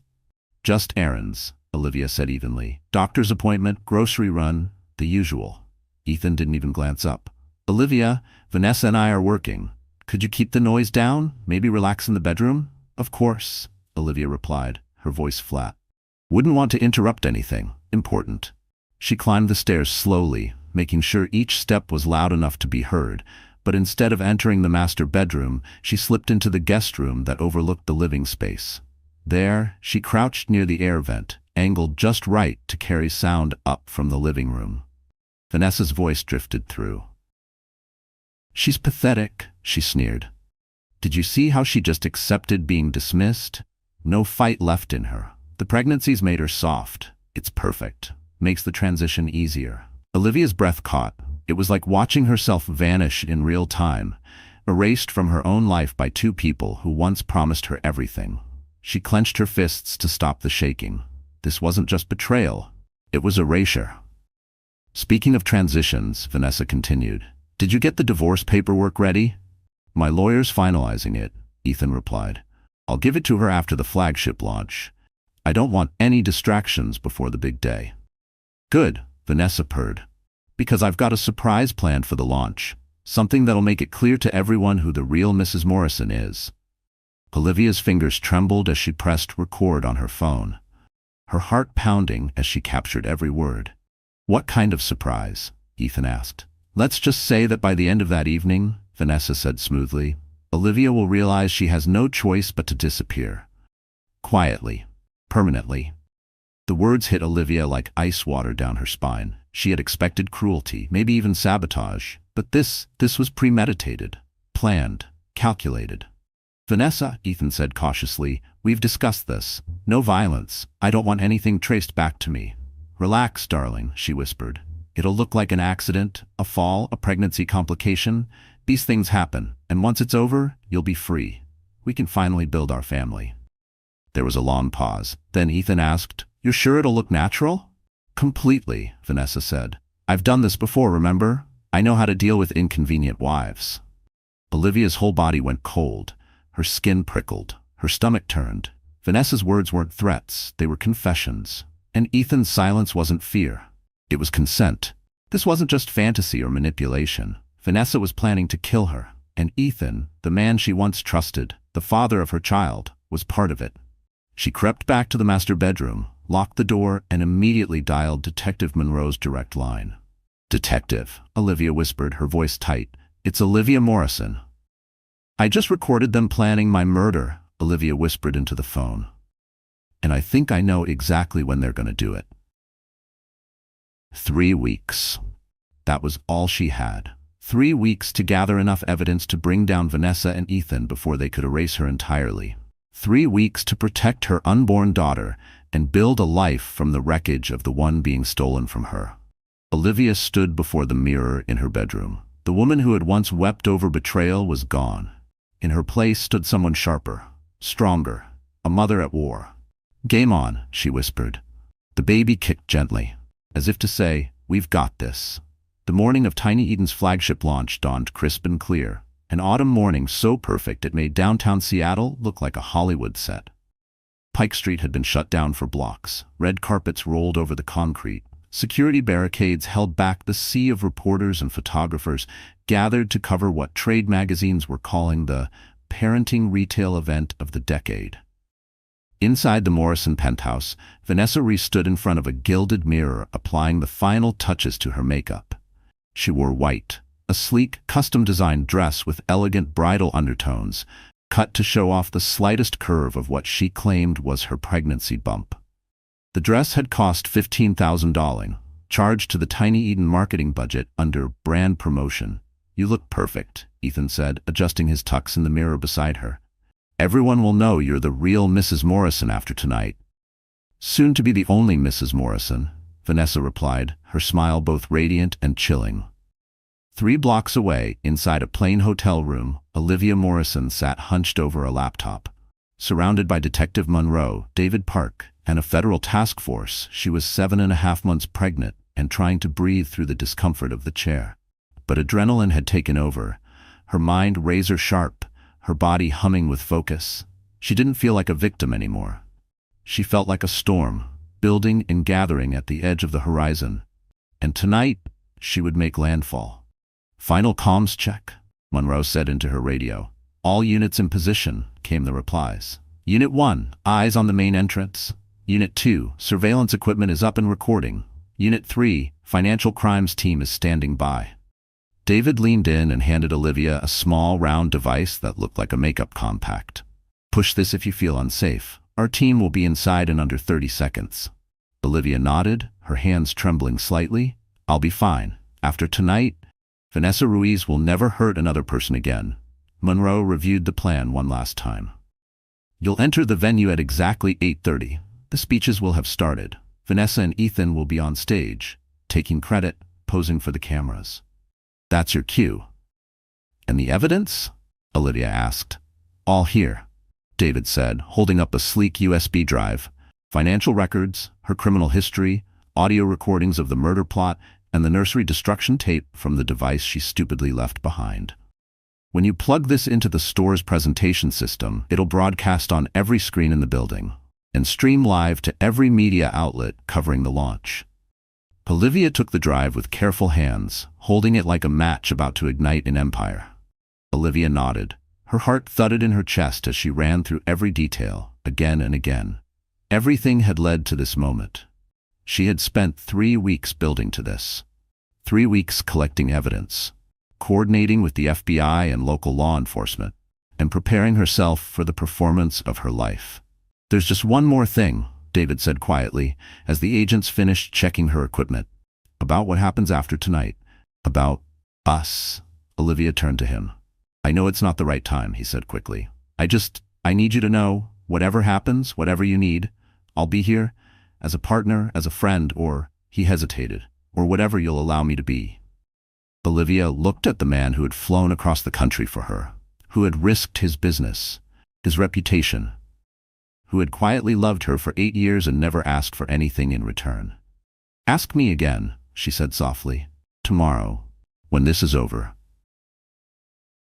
"Just errands," Olivia said evenly. "Doctor's appointment, grocery run, the usual." Ethan didn't even glance up. "Olivia, Vanessa and I are working. Could you keep the noise down? Maybe relax in the bedroom?" "Of course," Olivia replied, her voice flat. "Wouldn't want to interrupt anything important." She climbed the stairs slowly, making sure each step was loud enough to be heard, but instead of entering the master bedroom, she slipped into the guest room that overlooked the living space. There, she crouched near the air vent, angled just right to carry sound up from the living room. Vanessa's voice drifted through. "She's pathetic," she sneered. "Did you see how she just accepted being dismissed? No fight left in her. The pregnancy's made her soft. It's perfect. Makes the transition easier." Olivia's breath caught. It was like watching herself vanish in real time, erased from her own life by two people who once promised her everything. She clenched her fists to stop the shaking. This wasn't just betrayal. It was erasure. "Speaking of transitions," Vanessa continued, "did you get the divorce paperwork ready?" "My lawyer's finalizing it," Ethan replied. "I'll give it to her after the flagship launch. I don't want any distractions before the big day." "Good," Vanessa purred. "Because I've got a surprise planned for the launch. Something that'll make it clear to everyone who the real Mrs. Morrison is." Olivia's fingers trembled as she pressed record on her phone, her heart pounding as she captured every word. "What kind of surprise?" Ethan asked. "Let's just say that by the end of that evening," Vanessa said smoothly, "Olivia will realize she has no choice but to disappear. Quietly. Permanently." The words hit Olivia like ice water down her spine. She had expected cruelty, maybe even sabotage, but this was premeditated, planned, calculated. "Vanessa," Ethan said cautiously, "we've discussed this. No violence. I don't want anything traced back to me." "Relax, darling," she whispered. "It'll look like an accident, a fall, a pregnancy complication. These things happen, and once it's over, you'll be free. We can finally build our family." There was a long pause. Then Ethan asked, "You're sure it'll look natural?" "Completely," Vanessa said. "I've done this before, remember? I know how to deal with inconvenient wives." Olivia's whole body went cold. Her skin prickled. Her stomach turned. Vanessa's words weren't threats. They were confessions. And Ethan's silence wasn't fear. It was consent. This wasn't just fantasy or manipulation. Vanessa was planning to kill her. And Ethan, the man she once trusted, the father of her child, was part of it. She crept back to the master bedroom, locked the door, and immediately dialed Detective Monroe's direct line. "Detective," Olivia whispered, her voice tight. "It's Olivia Morrison." "I just recorded them planning my murder," Olivia whispered into the phone. "And I think I know exactly when they're going to do it." 3 weeks. That was all she had. 3 weeks to gather enough evidence to bring down Vanessa and Ethan before they could erase her entirely. 3 weeks to protect her unborn daughter and build a life from the wreckage of the one being stolen from her. Olivia stood before the mirror in her bedroom. The woman who had once wept over betrayal was gone. In her place stood someone sharper, stronger, a mother at war. "Game on," she whispered. The baby kicked gently, as if to say, "We've got this." The morning of Tiny Eden's flagship launch dawned crisp and clear, an autumn morning so perfect it made downtown Seattle look like a Hollywood set. Pike Street had been shut down for blocks. Red carpets rolled over the concrete. Security barricades held back the sea of reporters and photographers gathered to cover what trade magazines were calling the parenting retail event of the decade. Inside the Morrison penthouse, Vanessa Reese stood in front of a gilded mirror applying the final touches to her makeup. She wore white, a sleek, custom-designed dress with elegant bridal undertones, cut to show off the slightest curve of what she claimed was her pregnancy bump. The dress had cost $15,000, charged to the Tiny Eden marketing budget under brand promotion. "You look perfect," Ethan said, adjusting his tux in the mirror beside her. "Everyone will know you're the real Mrs. Morrison after tonight." "Soon to be the only Mrs. Morrison," Vanessa replied, her smile both radiant and chilling. 3 blocks away, inside a plain hotel room, Olivia Morrison sat hunched over a laptop. Surrounded by Detective Monroe, David Park, and a federal task force, she was 7.5 months pregnant and trying to breathe through the discomfort of the chair. But adrenaline had taken over, her mind razor-sharp, her body humming with focus. She didn't feel like a victim anymore. She felt like a storm, building and gathering at the edge of the horizon. And tonight, she would make landfall. "Final comms check," Monroe said into her radio. "All units in position," came the replies. "Unit 1, eyes on the main entrance. Unit 2, surveillance equipment is up and recording. Unit 3, financial crimes team is standing by." David leaned in and handed Olivia a small, round device that looked like a makeup compact. "Push this if you feel unsafe. Our team will be inside in under 30 seconds." Olivia nodded, her hands trembling slightly. "I'll be fine. After tonight, Vanessa Ruiz will never hurt another person again." Monroe reviewed the plan one last time. "You'll enter the venue at exactly 8:30. The speeches will have started. Vanessa and Ethan will be on stage, taking credit, posing for the cameras. That's your cue." "And the evidence?" Olivia asked. "All here," David said, holding up a sleek USB drive. "Financial records, her criminal history, audio recordings of the murder plot, and the nursery destruction tape from the device she stupidly left behind. When you plug this into the store's presentation system, it'll broadcast on every screen in the building and stream live to every media outlet covering the launch." Olivia took the drive with careful hands, holding it like a match about to ignite an empire. Olivia nodded. Her heart thudded in her chest as she ran through every detail, again and again. Everything had led to this moment. She had spent 3 weeks building to this. 3 weeks collecting evidence, coordinating with the FBI and local law enforcement, and preparing herself for the performance of her life. "There's just one more thing," David said quietly, as the agents finished checking her equipment. "About what happens after tonight. About us." Olivia turned to him. "I know it's not the right time," he said quickly. I need you to know, whatever happens, whatever you need, I'll be here, as a partner, as a friend, or," he hesitated, "or whatever you'll allow me to be." Olivia looked at the man who had flown across the country for her, who had risked his business, his reputation, who had quietly loved her for 8 years and never asked for anything in return. "Ask me again," she said softly. "Tomorrow, when this is over."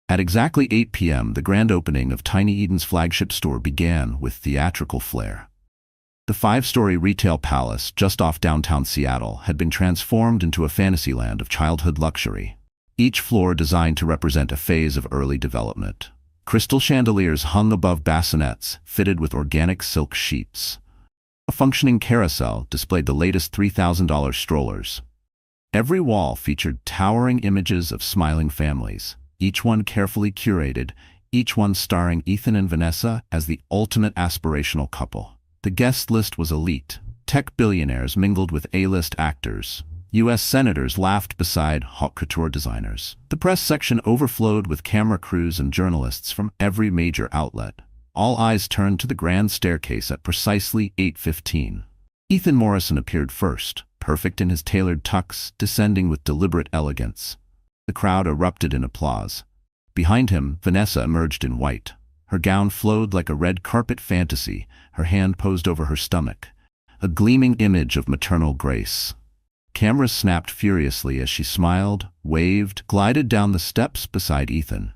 At exactly 8 p.m., the grand opening of Tiny Eden's flagship store began with theatrical flair. The 5-story retail palace just off downtown Seattle had been transformed into a fantasyland of childhood luxury, each floor designed to represent a phase of early development. Crystal chandeliers hung above bassinets fitted with organic silk sheets. A functioning carousel displayed the latest $3,000 strollers. Every wall featured towering images of smiling families, each one carefully curated, each one starring Ethan and Vanessa as the ultimate aspirational couple. The guest list was elite. Tech billionaires mingled with A-list actors. U.S. senators laughed beside haute couture designers. The press section overflowed with camera crews and journalists from every major outlet. All eyes turned to the grand staircase at precisely 8:15. Ethan Morrison appeared first, perfect in his tailored tux, descending with deliberate elegance. The crowd erupted in applause. Behind him, Vanessa emerged in white. Her gown flowed like a red carpet fantasy, her hand posed over her stomach, a gleaming image of maternal grace. Cameras snapped furiously as she smiled, waved, glided down the steps beside Ethan.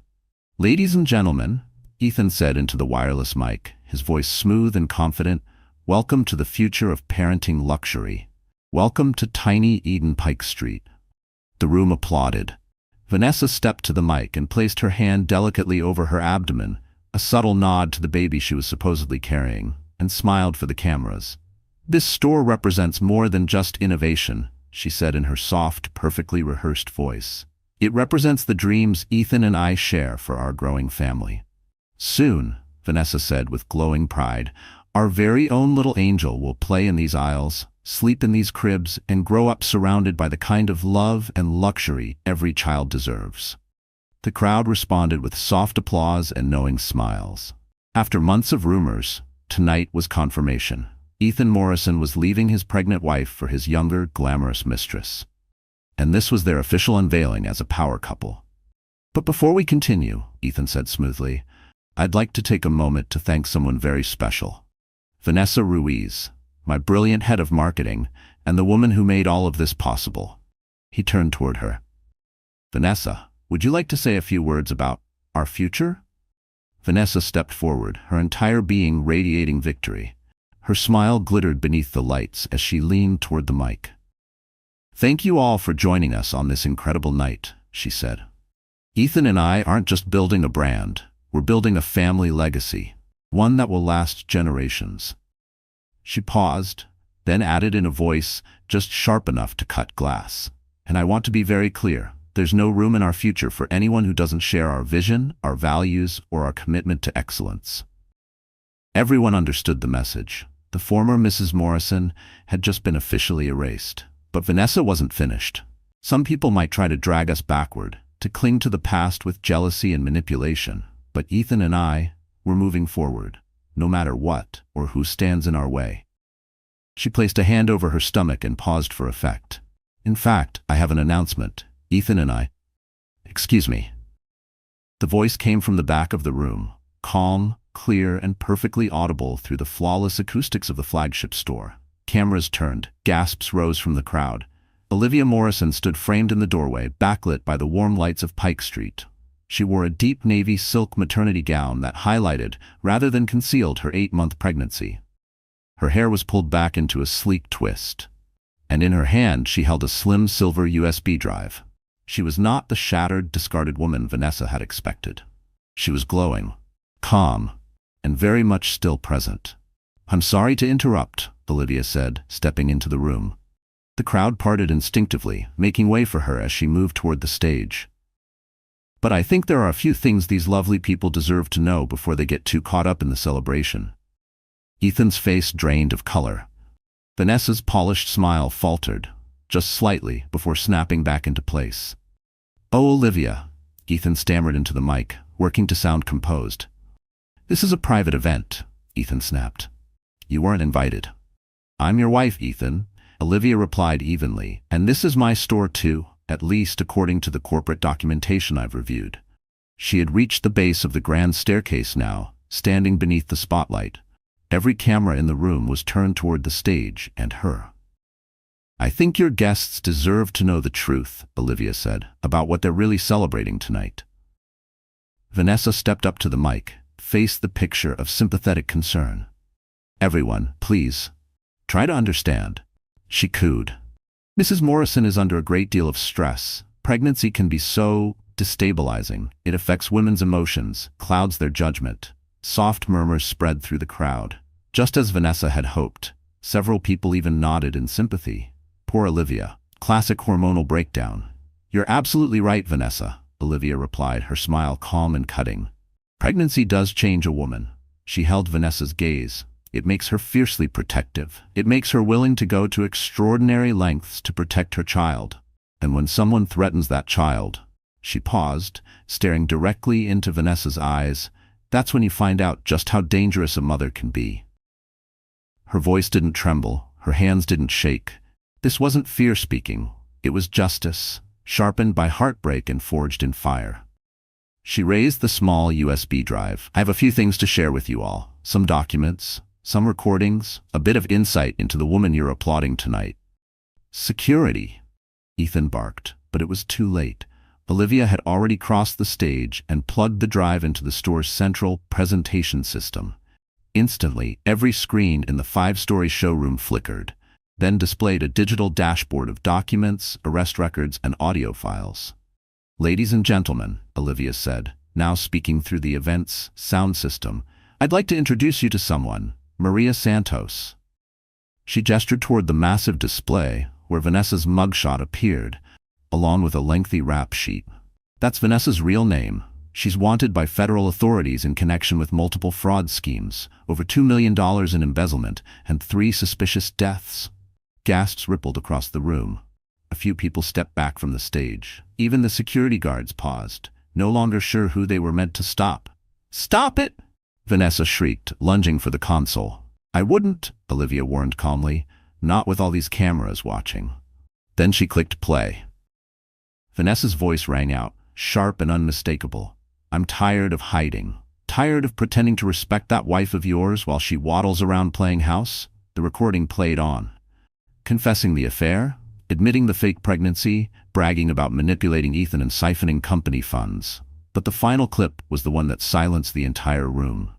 "Ladies and gentlemen, Ethan said into the wireless mic, his voice smooth and confident. "Welcome to the future of parenting luxury. Welcome to tiny Eden Pike Street." The room applauded. Vanessa stepped to the mic and placed her hand delicately over her abdomen, a subtle nod to the baby she was supposedly carrying, and smiled for the cameras. "This store represents more than just innovation," she said in her soft, perfectly rehearsed voice. "It represents the dreams Ethan and I share for our growing family." "Soon," Vanessa said with glowing pride, "our very own little angel will play in these aisles, sleep in these cribs, and grow up surrounded by the kind of love and luxury every child deserves." The crowd responded with soft applause and knowing smiles. After months of rumors, tonight was confirmation. Ethan Morrison was leaving his pregnant wife for his younger, glamorous mistress. And this was their official unveiling as a power couple. "But before we continue," Ethan said smoothly, "I'd like to take a moment to thank someone very special. Vanessa Ruiz, my brilliant head of marketing, and the woman who made all of this possible." He turned toward her. "Vanessa, would you like to say a few words about our future?" Vanessa stepped forward, her entire being radiating victory. Her smile glittered beneath the lights as she leaned toward the mic. "Thank you all for joining us on this incredible night," she said. "Ethan and I aren't just building a brand, we're building a family legacy, one that will last generations." She paused, then added in a voice just sharp enough to cut glass. "And I want to be very clear, there's no room in our future for anyone who doesn't share our vision, our values, or our commitment to excellence." Everyone understood the message. The former Mrs. Morrison had just been officially erased. But Vanessa wasn't finished. "Some people might try to drag us backward, to cling to the past with jealousy and manipulation. But Ethan and I, we're moving forward, no matter what or who stands in our way." She placed a hand over her stomach and paused for effect. "In fact, I have an announcement. Ethan and I—" "Excuse me." The voice came from the back of the room, calm, clear, and perfectly audible through the flawless acoustics of the flagship store. Cameras turned, gasps rose from the crowd. Olivia Morrison stood framed in the doorway, backlit by the warm lights of Pike Street. She wore a deep navy silk maternity gown that highlighted, rather than concealed, her 8-month pregnancy. Her hair was pulled back into a sleek twist, and in her hand she held a slim silver USB drive. She was not the shattered, discarded woman Vanessa had expected. She was glowing, calm, and very much still present. "I'm sorry to interrupt," Olivia said, stepping into the room. The crowd parted instinctively, making way for her as she moved toward the stage. "But I think there are a few things these lovely people deserve to know before they get too caught up in the celebration." Ethan's face drained of color. Vanessa's polished smile faltered, just slightly, before snapping back into place. "Oh, Olivia," Ethan stammered into the mic, working to sound composed. "This is a private event," Ethan snapped. "You weren't invited." "I'm your wife, Ethan," Olivia replied evenly, "and this is my store too, at least according to the corporate documentation I've reviewed." She had reached the base of the grand staircase now, standing beneath the spotlight. Every camera in the room was turned toward the stage and her. "I think your guests deserve to know the truth," Olivia said, "about what they're really celebrating tonight." Vanessa stepped up to the mic, faced the picture of sympathetic concern. "Everyone, please, try to understand," she cooed. "Mrs. Morrison is under a great deal of stress. Pregnancy can be so destabilizing. It affects women's emotions, clouds their judgment." Soft murmurs spread through the crowd. Just as Vanessa had hoped, several people even nodded in sympathy. Poor Olivia. Classic hormonal breakdown. "You're absolutely right, Vanessa," Olivia replied, her smile calm and cutting. "Pregnancy does change a woman." She held Vanessa's gaze. "It makes her fiercely protective. It makes her willing to go to extraordinary lengths to protect her child. And when someone threatens that child—" She paused, staring directly into Vanessa's eyes. "That's when you find out just how dangerous a mother can be." Her voice didn't tremble, her hands didn't shake. This wasn't fear speaking, it was justice, sharpened by heartbreak and forged in fire. She raised the small USB drive. "I have a few things to share with you all. Some documents, some recordings, a bit of insight into the woman you're applauding tonight." "Security," Ethan barked, but it was too late. Olivia had already crossed the stage and plugged the drive into the store's central presentation system. Instantly, every screen in the 5-story showroom flickered, then displayed a digital dashboard of documents, arrest records, and audio files. "Ladies and gentlemen," Olivia said, now speaking through the event's sound system, "I'd like to introduce you to someone, Maria Santos." She gestured toward the massive display where Vanessa's mugshot appeared, along with a lengthy rap sheet. "That's Vanessa's real name. She's wanted by federal authorities in connection with multiple fraud schemes, over $2 million in embezzlement, and 3 suspicious deaths." Gasps rippled across the room. A few people stepped back from the stage. Even the security guards paused, no longer sure who they were meant to stop. "Stop it!" Vanessa shrieked, lunging for the console. "I wouldn't," Olivia warned calmly, "not with all these cameras watching." Then she clicked play. Vanessa's voice rang out, sharp and unmistakable. "I'm tired of hiding. Tired of pretending to respect that wife of yours while she waddles around playing house." The recording played on. Confessing the affair, admitting the fake pregnancy, bragging about manipulating Ethan and siphoning company funds. But the final clip was the one that silenced the entire room.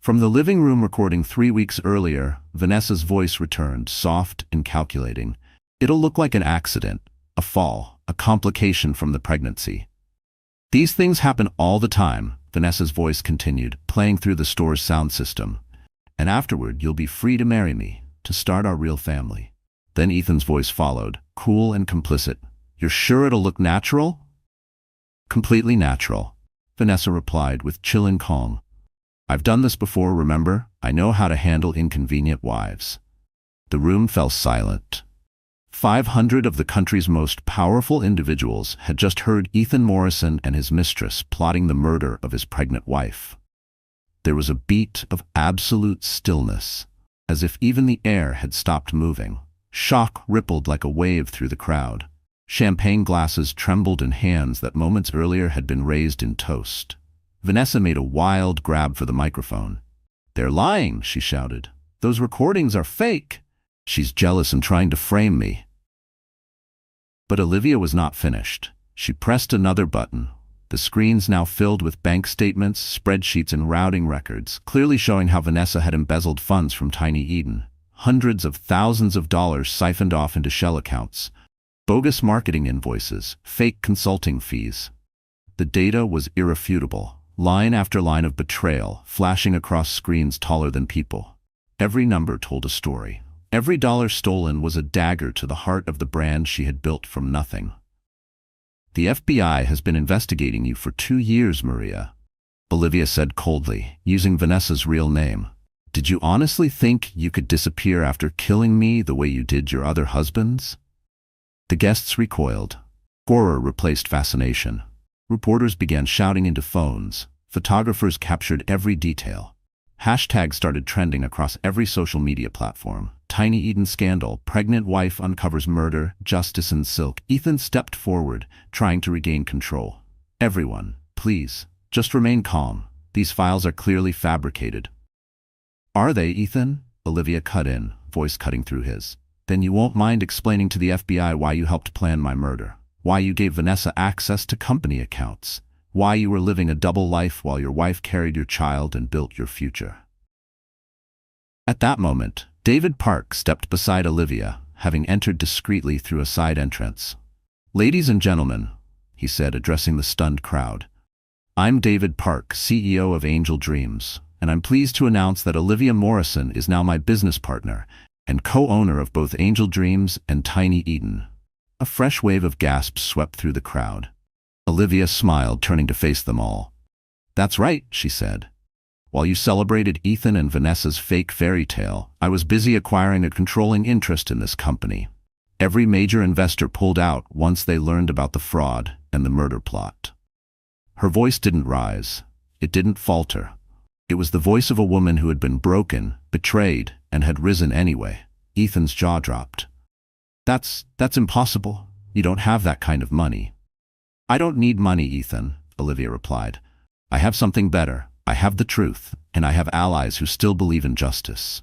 From the living room recording 3 weeks earlier, Vanessa's voice returned, soft and calculating. "It'll look like an accident, a fall, a complication from the pregnancy. These things happen all the time," Vanessa's voice continued, playing through the store's sound system. "And afterward, you'll be free to marry me, to start our real family." Then Ethan's voice followed, cool and complicit. "You're sure it'll look natural?" "Completely natural," Vanessa replied with chilling calm. "I've done this before, remember? I know how to handle inconvenient wives." The room fell silent. 500 of the country's most powerful individuals had just heard Ethan Morrison and his mistress plotting the murder of his pregnant wife. There was a beat of absolute stillness, as if even the air had stopped moving. Shock rippled like a wave through the crowd. Champagne glasses trembled in hands that moments earlier had been raised in toast. Vanessa made a wild grab for the microphone. "They're lying," she shouted. "Those recordings are fake. She's jealous and trying to frame me." But Olivia was not finished. She pressed another button. The screens now filled with bank statements, spreadsheets, and routing records, clearly showing how Vanessa had embezzled funds from Tiny Eden. Hundreds of thousands of dollars siphoned off into shell accounts. Bogus marketing invoices, fake consulting fees. The data was irrefutable. Line after line of betrayal, flashing across screens taller than people. Every number told a story. Every dollar stolen was a dagger to the heart of the brand she had built from nothing. "The FBI has been investigating you for 2 years, Maria," Olivia said coldly, using Vanessa's real name. "Did you honestly think you could disappear after killing me the way you did your other husbands?" The guests recoiled. Horror replaced fascination. Reporters began shouting into phones. Photographers captured every detail. Hashtags started trending across every social media platform. Tiny Eden scandal, pregnant wife uncovers murder, justice in silk. Ethan stepped forward, trying to regain control. "Everyone, please, just remain calm. These files are clearly fabricated." "Are they, Ethan?" Olivia cut in, voice cutting through his. "Then you won't mind explaining to the FBI why you helped plan my murder? Why you gave Vanessa access to company accounts? Why you were living a double life while your wife carried your child and built your future?" At that moment, David Park stepped beside Olivia, having entered discreetly through a side entrance. "Ladies and gentlemen," he said, addressing the stunned crowd, "I'm David Park, CEO of Angel Dreams, and I'm pleased to announce that Olivia Morrison is now my business partner and co-owner of both Angel Dreams and Tiny Eden." A fresh wave of gasps swept through the crowd. Olivia smiled, turning to face them all. "That's right," she said. "While you celebrated Ethan and Vanessa's fake fairy tale, I was busy acquiring a controlling interest in this company. Every major investor pulled out once they learned about the fraud and the murder plot." Her voice didn't rise. It didn't falter. It was the voice of a woman who had been broken, betrayed, and had risen anyway. Ethan's jaw dropped. That's impossible. You don't have that kind of money." "I don't need money, Ethan," Olivia replied. "I have something better. I have the truth, and I have allies who still believe in justice."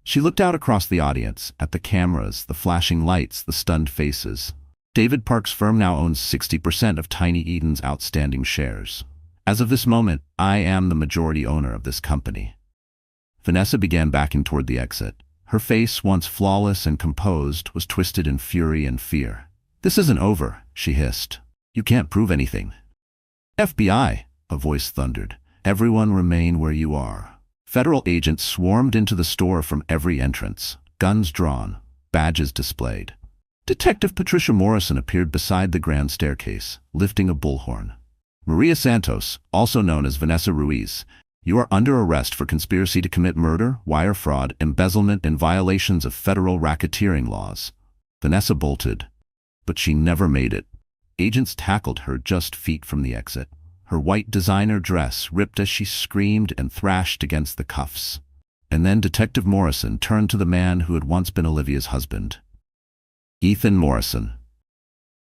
She looked out across the audience, at the cameras, the flashing lights, the stunned faces. David Park's firm now owns 60% of Tiny Eden's outstanding shares. As of this moment, I am the majority owner of this company. Vanessa began backing toward the exit. Her face, once flawless and composed, was twisted in fury and fear. "This isn't over," she hissed. "You can't prove anything." "FBI," a voice thundered. "Everyone remain where you are." Federal agents swarmed into the store from every entrance, guns drawn, badges displayed. Detective Patricia Morrison appeared beside the grand staircase, lifting a bullhorn. "Maria Santos, also known as Vanessa Ruiz, you are under arrest for conspiracy to commit murder, wire fraud, embezzlement, and violations of federal racketeering laws." Vanessa bolted, but she never made it. Agents tackled her just feet from the exit. Her white designer dress ripped as she screamed and thrashed against the cuffs. And then Detective Morrison turned to the man who had once been Olivia's husband. "Ethan Morrison."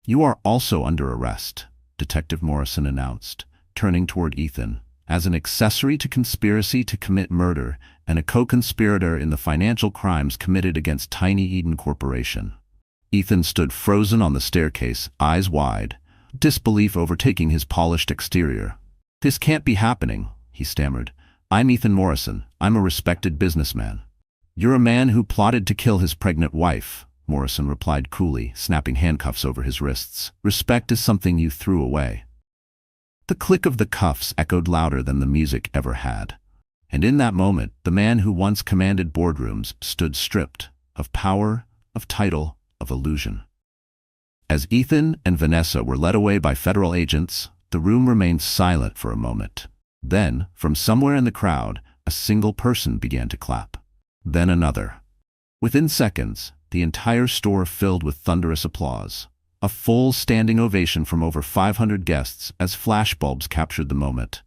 "You are also under arrest," Detective Morrison announced, turning toward Ethan, "as an accessory to conspiracy to commit murder and a co-conspirator in the financial crimes committed against Tiny Eden Corporation." Ethan stood frozen on the staircase, eyes wide, disbelief overtaking his polished exterior. "This can't be happening," he stammered. "I'm Ethan Morrison. I'm a respected businessman." "You're a man who plotted to kill his pregnant wife," Morrison replied coolly, snapping handcuffs over his wrists. "Respect is something you threw away." The click of the cuffs echoed louder than the music ever had. And in that moment, the man who once commanded boardrooms stood stripped of power, of title, of illusion. As Ethan and Vanessa were led away by federal agents, the room remained silent for a moment. Then, from somewhere in the crowd, a single person began to clap. Then another. Within seconds, the entire store filled with thunderous applause. A full standing ovation from over 500 guests as flashbulbs captured the moment.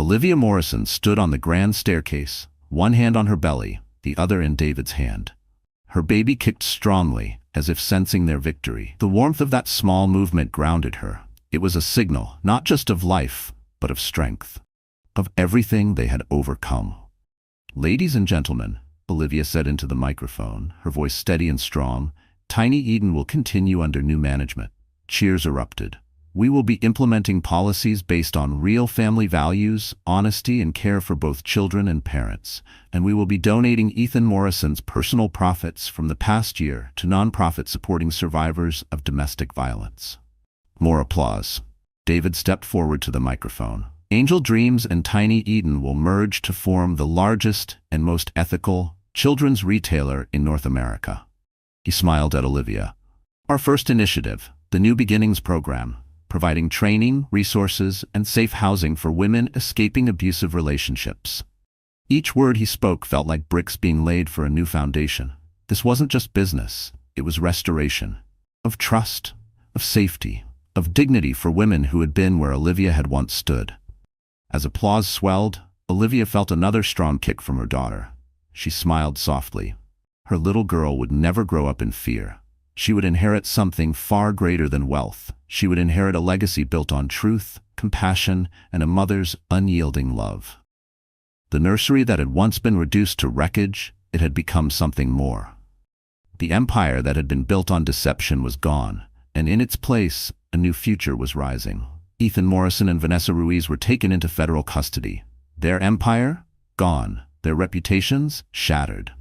Olivia Morrison stood on the grand staircase, one hand on her belly, the other in David's hand. Her baby kicked strongly, as if sensing their victory. The warmth of that small movement grounded her. It was a signal, not just of life, but of strength. Of everything they had overcome. "Ladies and gentlemen," Olivia said into the microphone, her voice steady and strong, "Tiny Eden will continue under new management." Cheers erupted. "We will be implementing policies based on real family values, honesty, and care for both children and parents. And we will be donating Ethan Morrison's personal profits from the past year to nonprofits supporting survivors of domestic violence." More applause. David stepped forward to the microphone. "Angel Dreams and Tiny Eden will merge to form the largest and most ethical children's retailer in North America." He smiled at Olivia. "Our first initiative, the New Beginnings program, providing training, resources, and safe housing for women escaping abusive relationships." Each word he spoke felt like bricks being laid for a new foundation. This wasn't just business, it was restoration. Of trust, of safety, of dignity for women who had been where Olivia had once stood. As applause swelled, Olivia felt another strong kick from her daughter. She smiled softly. Her little girl would never grow up in fear. She would inherit something far greater than wealth. She would inherit a legacy built on truth, compassion, and a mother's unyielding love. The nursery that had once been reduced to wreckage, it had become something more. The empire that had been built on deception was gone, and in its place, a new future was rising. Ethan Morrison and Vanessa Ruiz were taken into federal custody. Their empire? Gone. Their reputations? Shattered.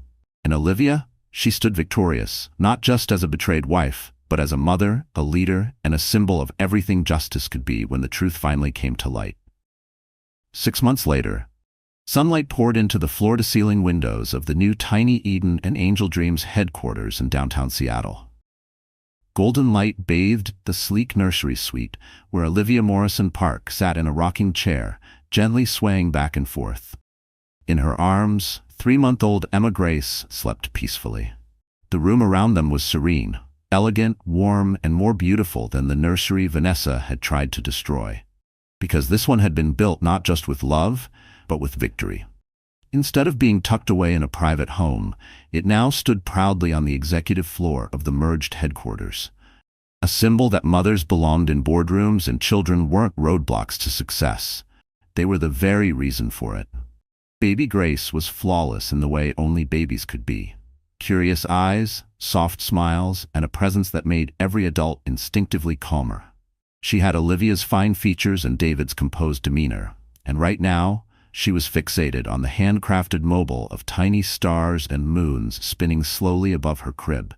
And Olivia? She stood victorious, not just as a betrayed wife, but as a mother, a leader, and a symbol of everything justice could be when the truth finally came to light. 6 months later, sunlight poured into the floor-to-ceiling windows of the new Tiny Eden and Angel Dreams headquarters in downtown Seattle. Golden light bathed the sleek nursery suite where Olivia Morrison Park sat in a rocking chair, gently swaying back and forth. In her arms, 3-month-old Emma Grace slept peacefully. The room around them was serene, elegant, warm, and more beautiful than the nursery Vanessa had tried to destroy. Because this one had been built not just with love, but with victory. Instead of being tucked away in a private home, it now stood proudly on the executive floor of the merged headquarters. A symbol that mothers belonged in boardrooms and children weren't roadblocks to success. They were the very reason for it. Baby Grace was flawless in the way only babies could be. Curious eyes, soft smiles, and a presence that made every adult instinctively calmer. She had Olivia's fine features and David's composed demeanor, and right now, she was fixated on the handcrafted mobile of tiny stars and moons spinning slowly above her crib.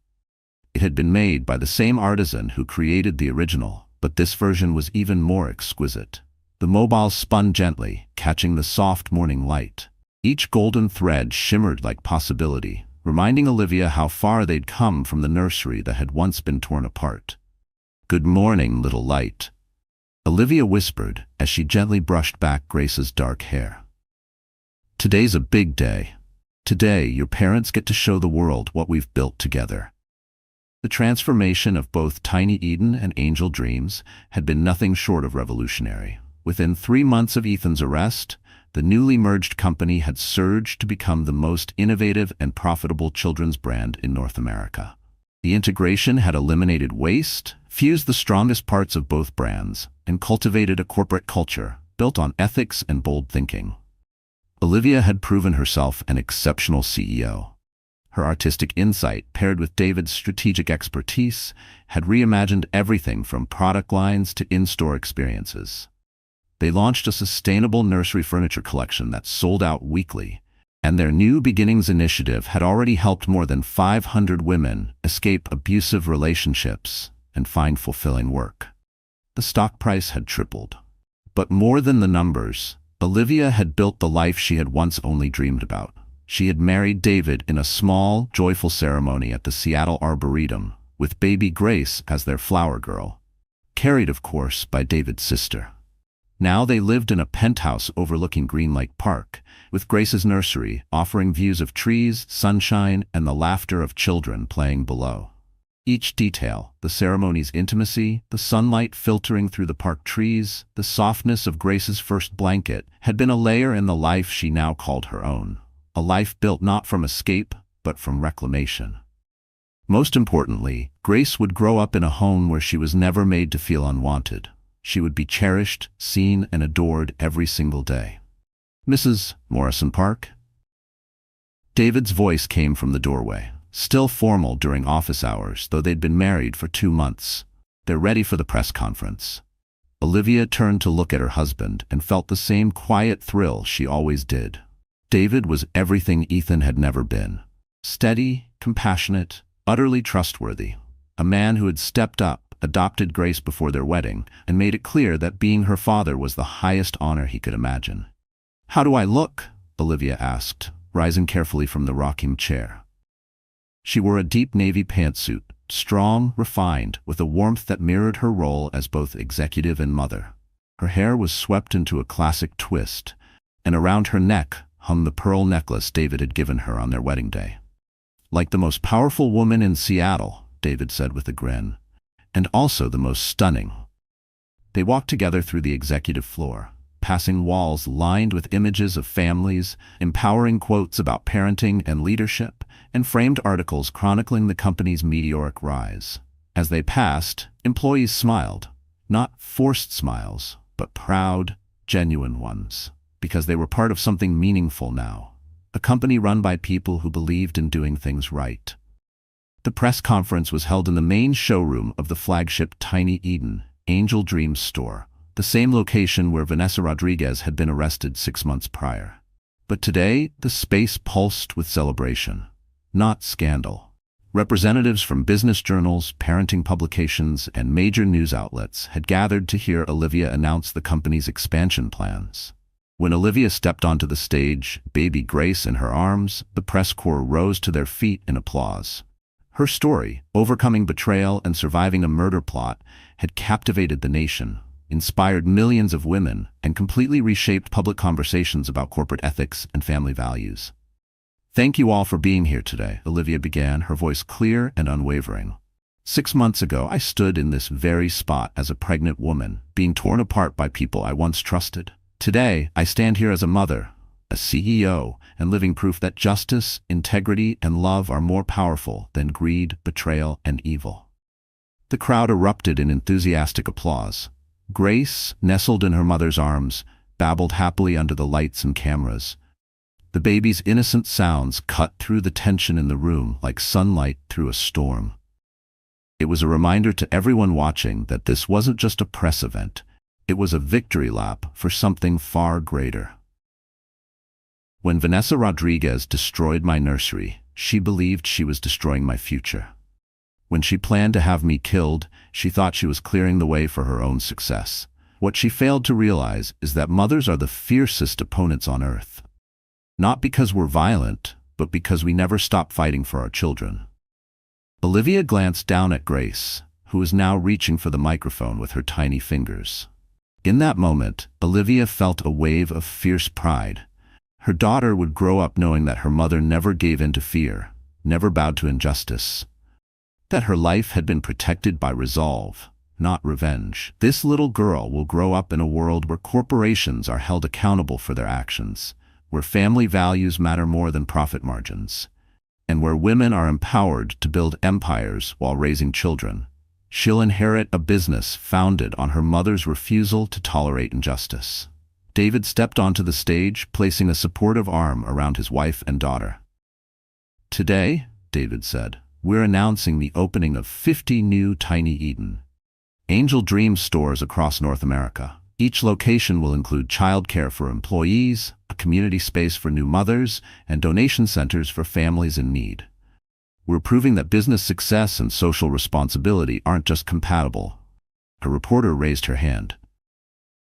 It had been made by the same artisan who created the original, but this version was even more exquisite. The mobile spun gently, catching the soft morning light. Each golden thread shimmered like possibility, reminding Olivia how far they'd come from the nursery that had once been torn apart. "Good morning, little light," Olivia whispered as she gently brushed back Grace's dark hair. "Today's a big day. Today, your parents get to show the world what we've built together." The transformation of both Tiny Eden and Angel Dreams had been nothing short of revolutionary. Within 3 months of Ethan's arrest, the newly merged company had surged to become the most innovative and profitable children's brand in North America. The integration had eliminated waste, fused the strongest parts of both brands, and cultivated a corporate culture built on ethics and bold thinking. Olivia had proven herself an exceptional CEO. Her artistic insight, paired with David's strategic expertise, had reimagined everything from product lines to in-store experiences. They launched a sustainable nursery furniture collection that sold out weekly, and their New Beginnings initiative had already helped more than 500 women escape abusive relationships and find fulfilling work. The stock price had tripled. But more than the numbers, Olivia had built the life she had once only dreamed about. She had married David in a small, joyful ceremony at the Seattle Arboretum, with baby Grace as their flower girl, carried, of course, by David's sister. Now they lived in a penthouse overlooking Green Lake Park, with Grace's nursery offering views of trees, sunshine, and the laughter of children playing below. Each detail, the ceremony's intimacy, the sunlight filtering through the park trees, the softness of Grace's first blanket, had been a layer in the life she now called her own. A life built not from escape, but from reclamation. Most importantly, Grace would grow up in a home where she was never made to feel unwanted. She would be cherished, seen, and adored every single day. "Mrs. Morrison Park?" David's voice came from the doorway, still formal during office hours, though they'd been married for 2 months. "They're ready for the press conference." Olivia turned to look at her husband and felt the same quiet thrill she always did. David was everything Ethan had never been. Steady, compassionate, utterly trustworthy. A man who had stepped up, adopted Grace before their wedding, and made it clear that being her father was the highest honor he could imagine. "How do I look?" Olivia asked, rising carefully from the rocking chair. She wore a deep navy pantsuit, strong, refined, with a warmth that mirrored her role as both executive and mother. Her hair was swept into a classic twist, and around her neck hung the pearl necklace David had given her on their wedding day. "Like the most powerful woman in Seattle," David said with a grin, "and also the most stunning." They walked together through the executive floor, passing walls lined with images of families, empowering quotes about parenting and leadership, and framed articles chronicling the company's meteoric rise. As they passed, employees smiled, not forced smiles, but proud, genuine ones, because they were part of something meaningful now, a company run by people who believed in doing things right. The press conference was held in the main showroom of the flagship Tiny Eden, Angel Dreams store, the same location where Vanessa Rodriguez had been arrested 6 months prior. But today, the space pulsed with celebration, not scandal. Representatives from business journals, parenting publications, and major news outlets had gathered to hear Olivia announce the company's expansion plans. When Olivia stepped onto the stage, baby Grace in her arms, the press corps rose to their feet in applause. Her story, overcoming betrayal and surviving a murder plot, had captivated the nation, inspired millions of women, and completely reshaped public conversations about corporate ethics and family values. "Thank you all for being here today," Olivia began, her voice clear and unwavering. 6 months ago, I stood in this very spot as a pregnant woman, being torn apart by people I once trusted. Today, I stand here as a mother, a CEO, and living proof that justice, integrity, and love are more powerful than greed, betrayal, and evil. The crowd erupted in enthusiastic applause. Grace, nestled in her mother's arms, babbled happily under the lights and cameras. The baby's innocent sounds cut through the tension in the room like sunlight through a storm. It was a reminder to everyone watching that this wasn't just a press event. It was a victory lap for something far greater. When Vanessa Rodriguez destroyed my nursery, she believed she was destroying my future. When she planned to have me killed, she thought she was clearing the way for her own success. What she failed to realize is that mothers are the fiercest opponents on earth. Not because we're violent, but because we never stop fighting for our children. Olivia glanced down at Grace, who was now reaching for the microphone with her tiny fingers. In that moment, Olivia felt a wave of fierce pride. Her daughter would grow up knowing that her mother never gave in to fear, never bowed to injustice. That her life had been protected by resolve, not revenge. This little girl will grow up in a world where corporations are held accountable for their actions, where family values matter more than profit margins, and where women are empowered to build empires while raising children. She'll inherit a business founded on her mother's refusal to tolerate injustice. David stepped onto the stage, placing a supportive arm around his wife and daughter. Today, David said, we're announcing the opening of 50 new Tiny Eden Angel Dream stores across North America. Each location will include childcare for employees, a community space for new mothers, and donation centers for families in need. We're proving that business success and social responsibility aren't just compatible. A reporter raised her hand.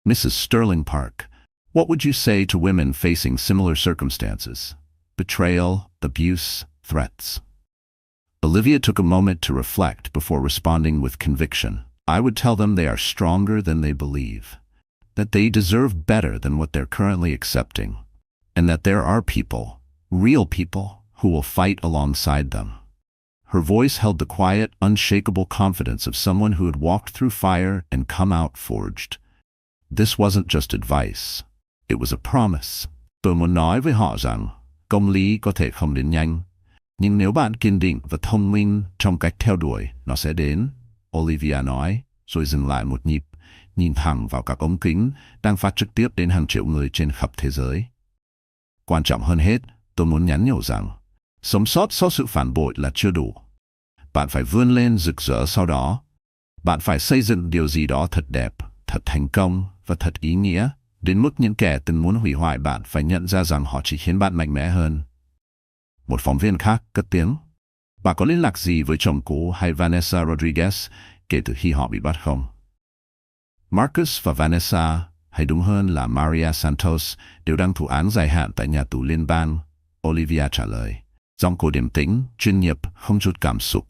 Mrs. Sterling Park, what would you say to women facing similar circumstances? Betrayal, abuse, threats. Olivia took a moment to reflect before responding with conviction. I would tell them they are stronger than they believe, that they deserve better than what they're currently accepting, and that there are people, real people, who will fight alongside them. Her voice held the quiet, unshakable confidence of someone who had walked through fire and come out forged. This wasn't just advice, it was a promise. Tôi muốn nói với họ rằng, công lý có thể không đến nhanh, nhưng nếu bạn kiên định và thông minh trong cách theo đuổi, nó sẽ đến, Olivia nói, rồi dừng lại một nhịp, nhìn thẳng vào các ống kính đang phát trực tiếp đến hàng triệu người trên khắp thế giới. Quan trọng hơn hết, tôi muốn nhắn nhủ rằng, sống sót sau sự phản bội là chưa đủ. Bạn phải vươn lên rực rỡ sau đó. Bạn phải xây dựng điều gì đó thật đẹp, thật thành công và thật ý nghĩa, đến mức những kẻ từng muốn hủy hoại bạn phải nhận ra rằng họ chỉ khiến bạn mạnh mẽ hơn. Một phóng viên khác cất tiếng. Bà có liên lạc gì với chồng cũ hay Vanessa Rodriguez kể từ khi họ bị bắt không? Marcus và Vanessa, hay đúng hơn là Maria Santos, đều đang thụ án dài hạn tại nhà tù liên bang, Olivia trả lời. Giọng cô điềm tĩnh, chuyên nghiệp, không chút cảm xúc.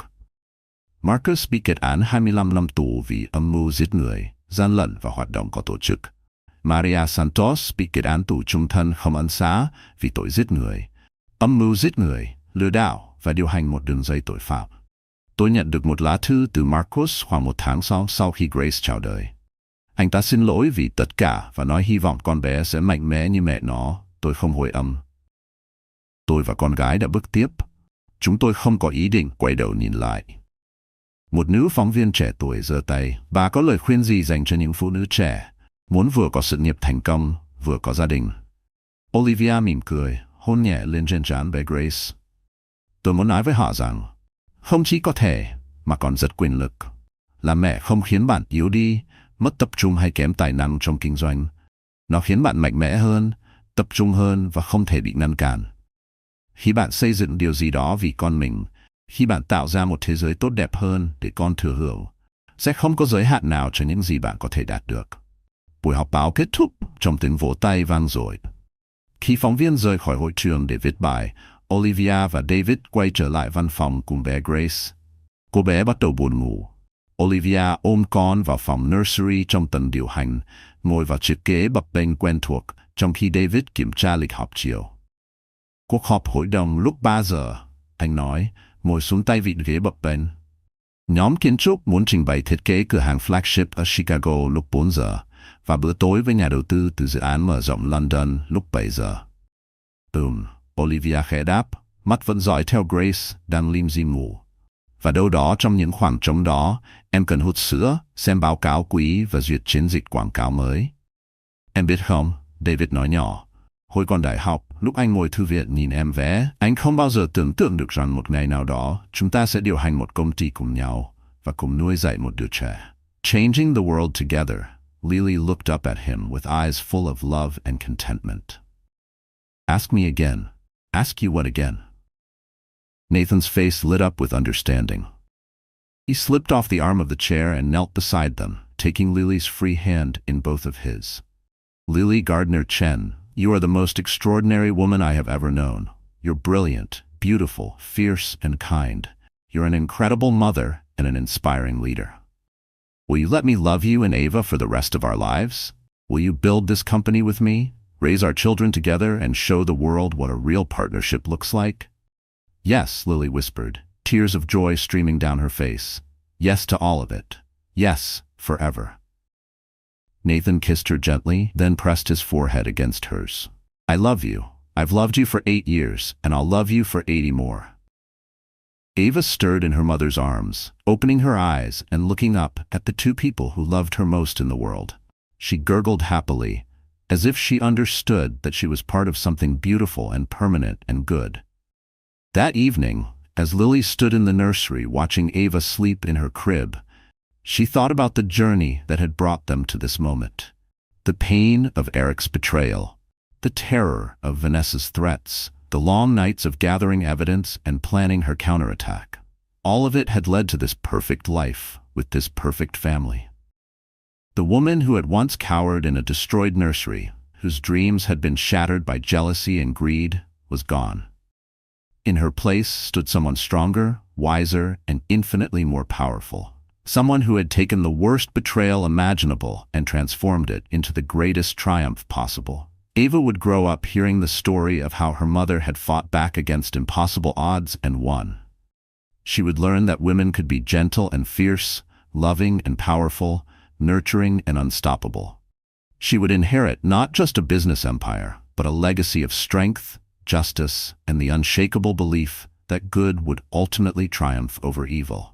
Marcus bị kết án 25 năm tù vì âm mưu giết người, gian lận và hoạt động có tổ chức. Maria Santos bị kết án tù chung thân không ân xá vì tội giết người, âm mưu giết người, lừa đảo và điều hành một đường dây tội phạm. Tôi nhận được một lá thư từ Marcus khoảng một tháng sau khi Grace chào đời. Anh ta xin lỗi vì tất cả và nói hy vọng con bé sẽ mạnh mẽ như mẹ nó. Tôi không hồi âm. Tôi và con gái đã bước tiếp. Chúng tôi không có ý định quay đầu nhìn lại. Một nữ phóng viên trẻ tuổi giơ tay. Bà có lời khuyên gì dành cho những phụ nữ trẻ, muốn vừa có sự nghiệp thành công, vừa có gia đình? Olivia mỉm cười, hôn nhẹ lên trên trán bé Grace. Tôi muốn nói với họ rằng, không chỉ có thể, mà còn rất quyền lực. Làm mẹ không khiến bạn yếu đi, mất tập trung hay kém tài năng trong kinh doanh. Nó khiến bạn mạnh mẽ hơn, tập trung hơn và không thể bị ngăn cản. Khi bạn xây dựng điều gì đó vì con mình, khi bạn tạo ra một thế giới tốt đẹp hơn để con thừa hưởng, sẽ không có giới hạn nào cho những gì bạn có thể đạt được. Buổi họp báo kết thúc trong tiếng vỗ tay vang dội. Khi phóng viên rời khỏi hội trường để viết bài, Olivia và David quay trở lại văn phòng cùng bé Grace. Cô bé bắt đầu buồn ngủ. Olivia ôm con vào phòng nursery trong tầng điều hành, ngồi vào chiếc ghế bập bênh quen thuộc, trong khi David kiểm tra lịch họp chiều. Cuộc họp hội đồng lúc 3 giờ, anh nói, ngồi xuống tay vịn ghế bập bênh. Nhóm kiến trúc muốn trình bày thiết kế cửa hàng flagship ở Chicago lúc 4 giờ, và bữa tối với nhà đầu tư từ dự án mở rộng London lúc 7 giờ. Olivia khẽ đáp, mắt vẫn dõi theo Grace đang lim dim ngủ. Và đâu đó trong những khoảng trống đó, em cần hút sữa, xem báo cáo quý và duyệt chiến dịch quảng cáo mới. Em biết không, David nói nhỏ, Hồi còn đại học, lúc anh ngồi thư viện nhìn em vẽ, anh không bao giờ tưởng tượng được rằng một ngày nào đó, chúng ta sẽ điều hành một công ty cùng nhau và cùng nuôi dạy một đứa trẻ. Changing the world together, Lily looked up at him with eyes full of love and contentment. Ask me again. Ask you what again? Nathan's face lit up with understanding. He slipped off the arm of the chair and knelt beside them, taking Lily's free hand in both of his. Lily Gardner Chen, you are the most extraordinary woman I have ever known. You're brilliant, beautiful, fierce, and kind. You're an incredible mother and an inspiring leader. Will you let me love you and Ava for the rest of our lives? Will you build this company with me, raise our children together, and show the world what a real partnership looks like? Yes, Lily whispered, tears of joy streaming down her face. Yes to all of it. Yes, forever. Nathan kissed her gently, then pressed his forehead against hers. I love you. I've loved you for 8 years, and I'll love you for 80 more. Ava stirred in her mother's arms, opening her eyes and looking up at the two people who loved her most in the world. She gurgled happily, as if she understood that she was part of something beautiful and permanent and good. That evening, as Lily stood in the nursery watching Ava sleep in her crib, she thought about the journey that had brought them to this moment. The pain of Eric's betrayal, the terror of Vanessa's threats, the long nights of gathering evidence and planning her counterattack. All of it had led to this perfect life with this perfect family. The woman who had once cowered in a destroyed nursery, whose dreams had been shattered by jealousy and greed, was gone. In her place stood someone stronger, wiser, and infinitely more powerful. Someone who had taken the worst betrayal imaginable and transformed it into the greatest triumph possible. Ava would grow up hearing the story of how her mother had fought back against impossible odds and won. She would learn that women could be gentle and fierce, loving and powerful, nurturing and unstoppable. She would inherit not just a business empire, but a legacy of strength, justice, and the unshakable belief that good would ultimately triumph over evil.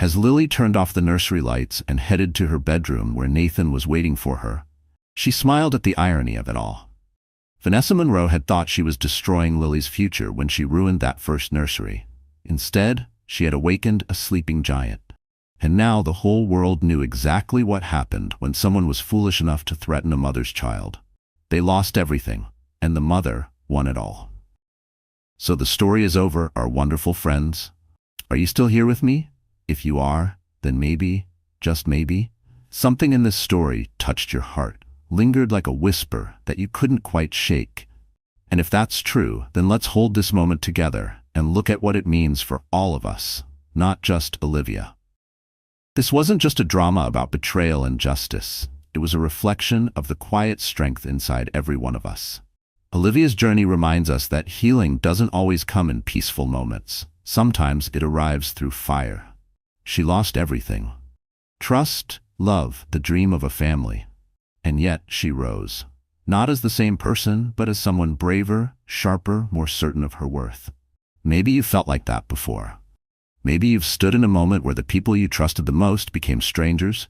As Lily turned off the nursery lights and headed to her bedroom where Nathan was waiting for her, she smiled at the irony of it all. Vanessa Monroe had thought she was destroying Lily's future when she ruined that first nursery. Instead, she had awakened a sleeping giant. And now the whole world knew exactly what happened when someone was foolish enough to threaten a mother's child. They lost everything, and the mother won it all. So the story is over, our wonderful friends. Are you still here with me? If you are, then maybe, just maybe, something in this story touched your heart, lingered like a whisper that you couldn't quite shake. And if that's true, then let's hold this moment together and look at what it means for all of us, not just Olivia. This wasn't just a drama about betrayal and justice. It was a reflection of the quiet strength inside every one of us. Olivia's journey reminds us that healing doesn't always come in peaceful moments. Sometimes it arrives through fire. She lost everything. Trust, love, the dream of a family. And yet she rose. Not as the same person, but as someone braver, sharper, more certain of her worth. Maybe you felt like that before. Maybe you've stood in a moment where the people you trusted the most became strangers.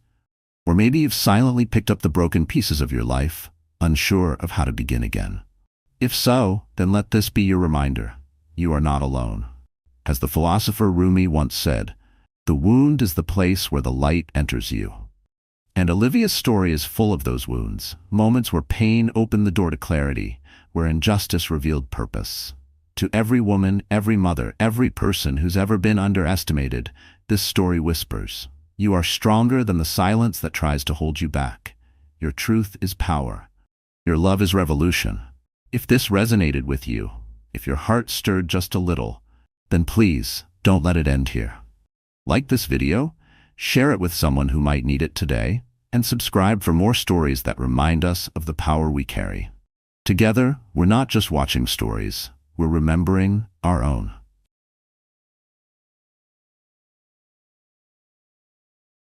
Or maybe you've silently picked up the broken pieces of your life, unsure of how to begin again. If so, then let this be your reminder. You are not alone. As the philosopher Rumi once said, the wound is the place where the light enters you. And Olivia's story is full of those wounds, moments where pain opened the door to clarity, where injustice revealed purpose. To every woman, every mother, every person who's ever been underestimated, this story whispers, you are stronger than the silence that tries to hold you back. Your truth is power. Your love is revolution. If this resonated with you, if your heart stirred just a little, then please don't let it end here. Like this video, share it with someone who might need it today, and subscribe for more stories that remind us of the power we carry. Together, we're not just watching stories, we're remembering our own.